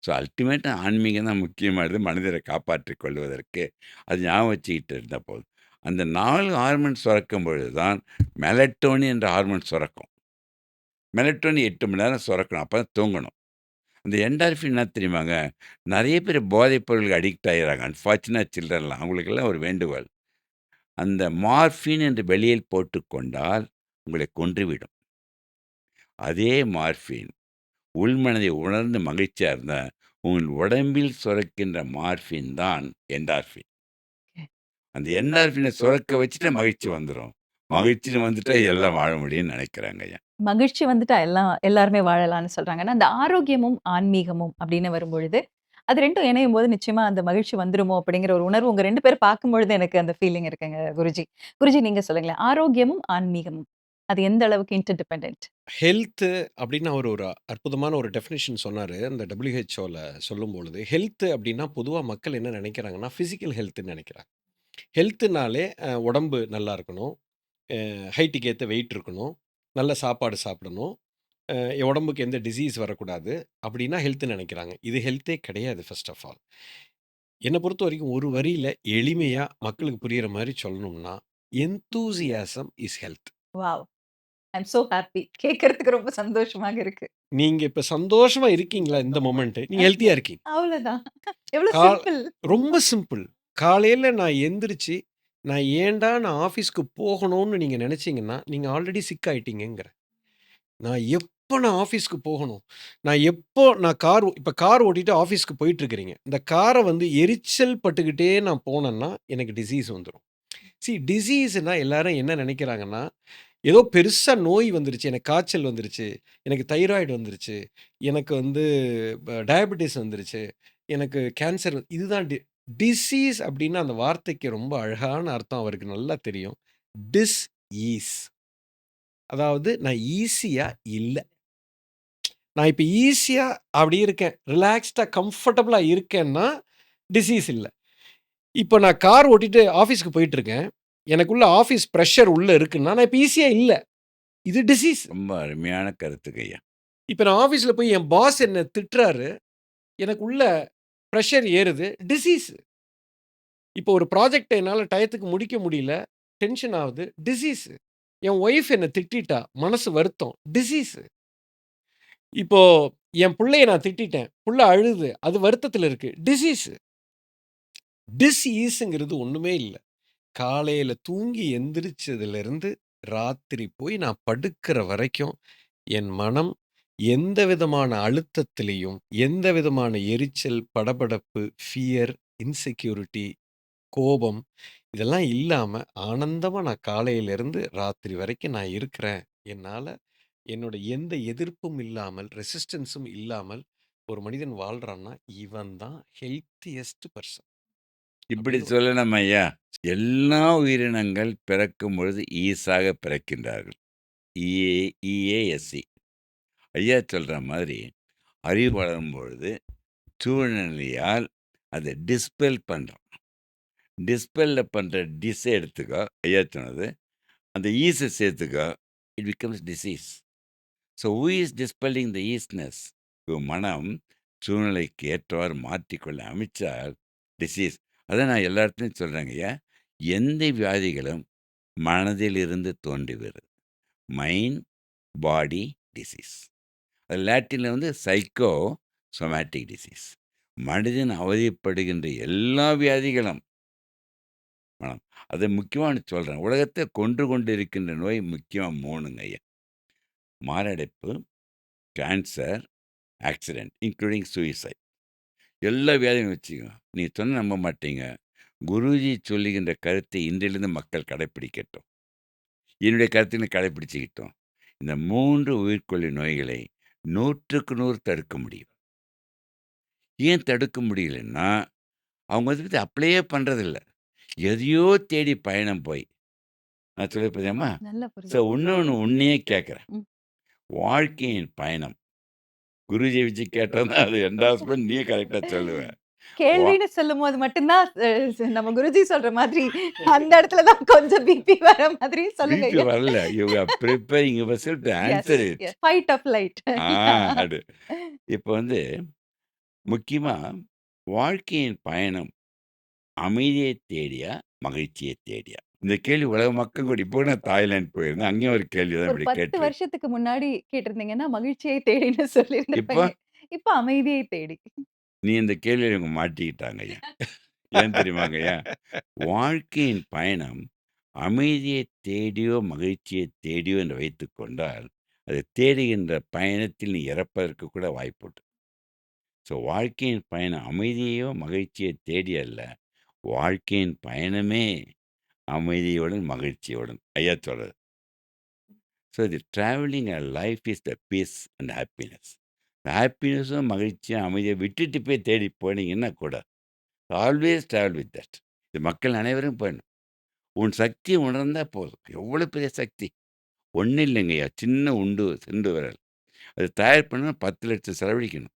ஸோ அல்டிமேட்டா ஆன்மீகம் தான் முக்கியமானது மனிதரை காப்பாற்றிக் கொள்வதற்கு. அது ஞாபகம் வச்சுக்கிட்டு இருந்தா போதும். அந்த 4 ஹார்மோன் சுரக்கும் பொழுது தான் மெலட்டோனின் என்ற ஹார்மோன் சுரக்கும். மெலட்டோனின் 8 மணி நேரம் சுரக்கணும். அப்ப தான் தூங்கணும். அந்த என்டார்ஃபின் என்ன தெரியுமாங்க? நெறைய பேர் போதைப் பொருளுக்கு அடிக்ட் ஆயிர்றாங்க. அன்பார்ச்சுனேட் சில்ட்ரன்லாம். அவங்களுக்கெல்லாம் ஒரு வேண்டுகோள். அந்த மார்ஃபின் என்று வெளியில் போட்டுக்கொண்டால் உங்களை கொன்றுவிடும். அதே மார்ஃபின் உள்மனதை உணர்ந்து மகிழ்ச்சியா இருந்தா, உங்கள் உடம்பில் சுரக்கின்ற மார்ஃபின் தான் என்டார்ஃபின். அந்த என்டார்ஃபின சுரக்க வச்சுட்டா மகிழ்ச்சி வந்துரும். மகிழ்ச்சின்னு வந்துட்டா எல்லாம் வாழ முடியும்னு நெனைக்கிறாங்கய்யா. மகிழ்ச்சி வந்துட்டா எல்லாருமே வாழலாம்னு சொல்றாங்க. ஆனா, அந்த ஆரோக்கியமும், ஆன்மீகமும் அப்படின்னு வரும்பொழுது, அது 2ம் இணையும்போது நிச்சயமா அந்த மகிழ்ச்சி வந்துருமோ அப்படிங்கிற ஒரு உணர்வு உங்க 2 பேரும் பார்க்கும்பொழுது எனக்கு அந்த ஃபீலிங் இருக்குங்க குருஜி. குருஜி நீங்க சொல்லுங்களேன். ஆரோக்கியமும், ஆன்மீகமும் அது எந்த அளவுக்கு இன்டர் டிபெண்டன்ட்? ஹெல்த் அப்படின்னு அவர் ஒரு அற்புதமான ஒரு டெஃபினிஷன் சொன்னாரு. அந்த WHOல சொல்லும்பொழுது, ஹெல்த் அப்படின்னா பொதுவா மக்கள் என்ன நெனைக்கிறாங்கன்னா, பிசிக்கல் ஹெல்த்ன்னு நெனைக்கிறாங்க. ஹெல்த்துனாலே உடம்பு நல்லா இருக்கணும். ஹைட்டுக்கு ஏத்த வெயிட் இருக்கணும். நல்ல சாப்பாடு சாப்பிடணும். என் உடம்புக்கு எந்த டிசீஸ் வரக்கூடாது. அப்படின்னா ஹெல்த்ன்னு நெனைக்கிறாங்க. இது ஹெல்த்தே கிடையாது ஃபர்ஸ்ட் ஆஃப் ஆல். என்ன பொறுத்தவரைக்கும் ஒரு வரியில எளிமையா மக்களுக்கு புரியிற மாரி சொல்லணும்னா, enthusiasm is health. Wow! I am so happy. கேட்கறதுக்கு ரொம்ப சந்தோஷமாக இருக்கு. நீங்க இப்ப சந்தோஷமா இருக்கீங்களா இந்த மொமெண்ட்? நீங்க ஹெல்த்தியா இருக்கீங்க. அவ்வளோதான். எவ்வளோ கா சிம்பிள். ரொம்ப சிம்பிள். காலையில நான் எந்திரிச்சு, நான் ஆஃபீஸ்க்கு போகணும்னு நீங்க நெனச்சீங்கன்னா, நீங்க ஆல்ரெடி சிக் ஆயிட்டீங்கங்கிறேன். நான் ஆஃபீஸ்க்கு போகணும். இப்ப கார் ஓட்டிட்டு ஆஃபீஸ்க்கு போயிட்டுருக்கிறீங்க. இந்த கார வந்து எரிச்சல் பட்டுக்கிட்டே நான் போனேன்னா, எனக்கு டிசீஸ் வந்துரும். டிசீஸ்ன்னா எல்லாரும் என்ன நெனைக்கிறாங்கன்னா, ஏதோ பெருசா நோய் வந்துருச்சு. எனக்கு காய்ச்சல் வந்துருச்சு. எனக்கு தைராய்டு வந்துருச்சு. எனக்கு வந்து டயபெட்டிஸ் வந்துருச்சு. எனக்கு கேன்சர் இதுதான் டிசீஸ் அப்டின்னா அந்த வார்த்தைக்கு ரொம்ப அழகான அர்த்தம் அவருக்கு நல்லா தெரியும். டிஸ் ஈஸ். அதாவது நான் ஈஸியா இல்ல. நான் இப்ப ஈஸியா அப்படி இருக்கேன். ரிலாக்ஸ்டா, கம்ஃபர்டபுளா இருக்கேன்னா, டிசீஸ் இல்ல. இப்ப நான் கார் ஓட்டிட்டு ஆஃபீஸ்க்கு போயிட்டுருக்கேன். எனக்குள்ள ஆஃபீஸ் பிரஷர் உள்ள இருக்குன்னா, நான் இப்ப ஈஸியா இல்ல. இது டிசீஸ். ரொம்ப அருமையான கருத்துங்கய்யா. இப்ப நான் ஆஃபீஸ்ல போய் என் பாஸ் என்ன திட்டுறாரு. எனக்கு உள்ள பிரஷர் ஏறுது. டிசீஸ். இப்போ ஒரு ப்ராஜெக்ட்ட என்னால டயத்துக்கு முடிக்க முடியல. டென்ஷன் ஆவுது. டிசீஸ். என் ஒய்ஃப் என்ன திட்டிட்டா. மனசு வருத்தம். டிசீஸ். இப்போ என் புள்ளைய நான் திட்டிட்டேன். புள்ள அழுது. அது வருத்தத்தில இருக்கு. டிசீஸ். டிஸ்ஈஸ்ங்கிறது ஒண்ணுமே இல்ல. காலையில தூங்கி எந்திரிச்சதிலிருந்து ராத்திரி போய் நான் படுக்கிற வரைக்கும், என் மனம் எந்த விதமான அழுத்தத்திலயும், எந்த விதமான எரிச்சல், படபடப்பு, ஃபியர், இன்செக்யூரிட்டி, கோபம் இதெல்லாம் இல்லாம ஆனந்தமா நான் காலையிலிருந்து ராத்திரி வரைக்கும் நான் இருக்கிறேன். என்னால என்னோட எந்த எதிர்ப்பும் இல்லாமல், ரெசிஸ்டன்ஸும் இல்லாமல் ஒரு மனிதன் வாழ்றான்னா, இவன் தான் ஹெல்த்தியஸ்ட் பெர்சன். இப்படி அப்படின்னு சொல்லணும் ஐயா. எல்லா உயிரினங்கள் பிறக்கும் பொழுது ஈஸாக பிறக்கின்றார்கள். இஏ இஏஎஸ்சி. ஐயா சொல்ற மாதிரி அறிவு வளரும் பொழுது சூழ்நிலையால் அதை டிஸ்பெல் பண்றோம். டிஸ்பெல்ல பண்ற டிஸ்ஸை எடுத்துக்கோ. ஐயா சொன்னது. அந்த ஈஸை சேர்த்துக்கோ. It becomes disease. So who is dispelling the easiness? மனம் சூழ்நிலைக்கு ஏற்றவாறு மாற்றிக்கொள்ள அமைச்சால் டிசீஸ். அதான் நான் எல்லா இடத்துலையும் சொல்கிறேங்க ஐயா. எந்த வியாதிகளும் மனதில் இருந்து தோன்றி வருது. மைண்ட் பாடி டிசீஸ். அது லாட்டினில் வந்து சைக்கோ சொமேட்டிக் டிசீஸ். மனிதன் அவதிப்படுகின்ற எல்லா வியாதிகளும் மனம். அதை முக்கியமாக சொல்கிறேன். உலகத்தை கொன்று கொண்டு இருக்கின்ற நோய் முக்கியமாக 3ங்க ஐயா. மாரடைப்பு, கேன்சர், ஆக்சிடென்ட் இன்க்ளூடிங் சூயிசைட். எல்லா வியாதியும் வச்சுக்கோங்க. நீ சொன்ன நம்ப மாட்டீங்க. குருஜி சொல்லுகின்ற கருத்தை இன்றிலிருந்து மக்கள் கடைப்பிடிக்கட்டும். என்னுடைய கருத்தை கடைப்பிடிச்சிக்கிட்டோம். இந்த 3 உயிர்கொல்லி நோய்களை 100க்கு 100 தடுக்க முடியும். ஏன் தடுக்க முடியலன்னா, அவங்க அதை பத்தி அப்ளையே பண்றதில்ல. எதையோ தேடி பயணம் போய். நான் சொல்லியிருப்பேனேம்மா? நல்ல ஸோ புரிதல். இன்னொன்னு உன்னையே கேட்குறேன். ம். வாழ்க்கையின் பயணம். குருஜிய வச்சு கேட்டோம்னா அது என்டார்ஸ்மென்ட் நீயே கரெக்ட்டா சொல்லுவ. வா கேள்வின்னு சொல்லும்போது மட்டும் தான் நம்ம குருஜி சொல்ற மாதிரி அந்த இடத்துல தான் கொஞ்சம் பிபி வர மாதிரி சொல்லுங்க பிபி ஐயா. வரல. You are preparing yourself to yes, answer it. Yes. Fight of light. அது. இப்போ வந்து முக்கியமா வாழ்க்கையின் பயணம் அமைதியை தேடியா, மகிழ்ச்சியை தேடியா? இந்த கேள்வி உலக மக்கள் கூட இப்போ நான் தாய்லாந்து போயிருந்தேன். அங்கேயும் ஒரு கேள்வி தான் ஒரு இப்படி 10 கேட்டிருக்கு. வருஷத்துக்கு முன்னாடி கேட்டிருந்தீங்கன்னா, மகிழ்ச்சியை தேடின்னு இப்போ சொல்லியிருந்திருப்பீங்க. இப்ப அமைதியை தேடி. நீ இந்த கேள்வியில இவங்க மாட்டிக்கிட்டாங்க ஐயா. ஏன் தெரியுமாங்க ஐயா? வாழ்க்கையின் பயணம் அமைதியை தேடியோ, மகிழ்ச்சியை தேடியோ என்று வைத்துக் கொண்டால், அதை தேடுகின்ற பயணத்தில் நீ இறப்பதற்கு கூட வாய்ப்புண்டு. ஸோ வாழ்க்கையின் பயணம் அமைதியையோ, மகிழ்ச்சியை தேடி அல்ல. வாழ்க்கையின் பயணமே அமைதியுடன், மகிழ்ச்சியுடன். ஐயா சொல்றது. So the travelling a life is the peace and happiness. ஹாப்பினஸும், அமைதியும் விட்டுட்டு போய் தேடி போனீங்கன்னா கூட, ஆல்வேஸ் ட்ராவல் வித் தட். இது மக்கள் அனைவரும் போயணும். உன் சக்தியை உணர்ந்தா போதும். எவ்வளோ பெரிய சக்தி! ஒண்ணும் இல்லைங்கய்யா. சின்ன சிண்டு விரல். அது தயார் பண்ணா 10,00,000 செலவழிக்கணும்.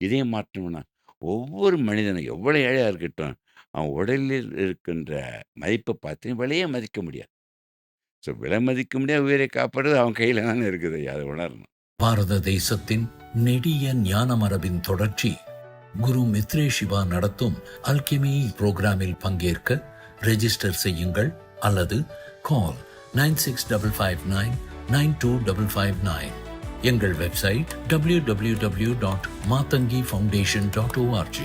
இதே மாற்றம்னா, ஒவ்வொரு மனிதனும் எவ்வளோ ஏழையா இருக்கட்டும், அவன் உடலில் இருக்கின்ற மதிப்ப பார்த்து விலையே மதிக்க முடியாது. ஸோ விலை மதிக்க முடியாத உயிரை காப்பாடுறது அவன் கையில தானே இருக்குது ஐயா. அதை உணரணும். பாரத தேசத்தின் நெடிய ஞான மரபின் தொடர்ச்சி குரு மித்ரே சிவா நடத்தும் அல்கெமி புரோகிராமில் பங்கேற்க ரெஜிஸ்டர் செய்யுங்கள் அல்லது கால் 9655992559. எங்கள் வெப்சைட் www.matangifoundation.org.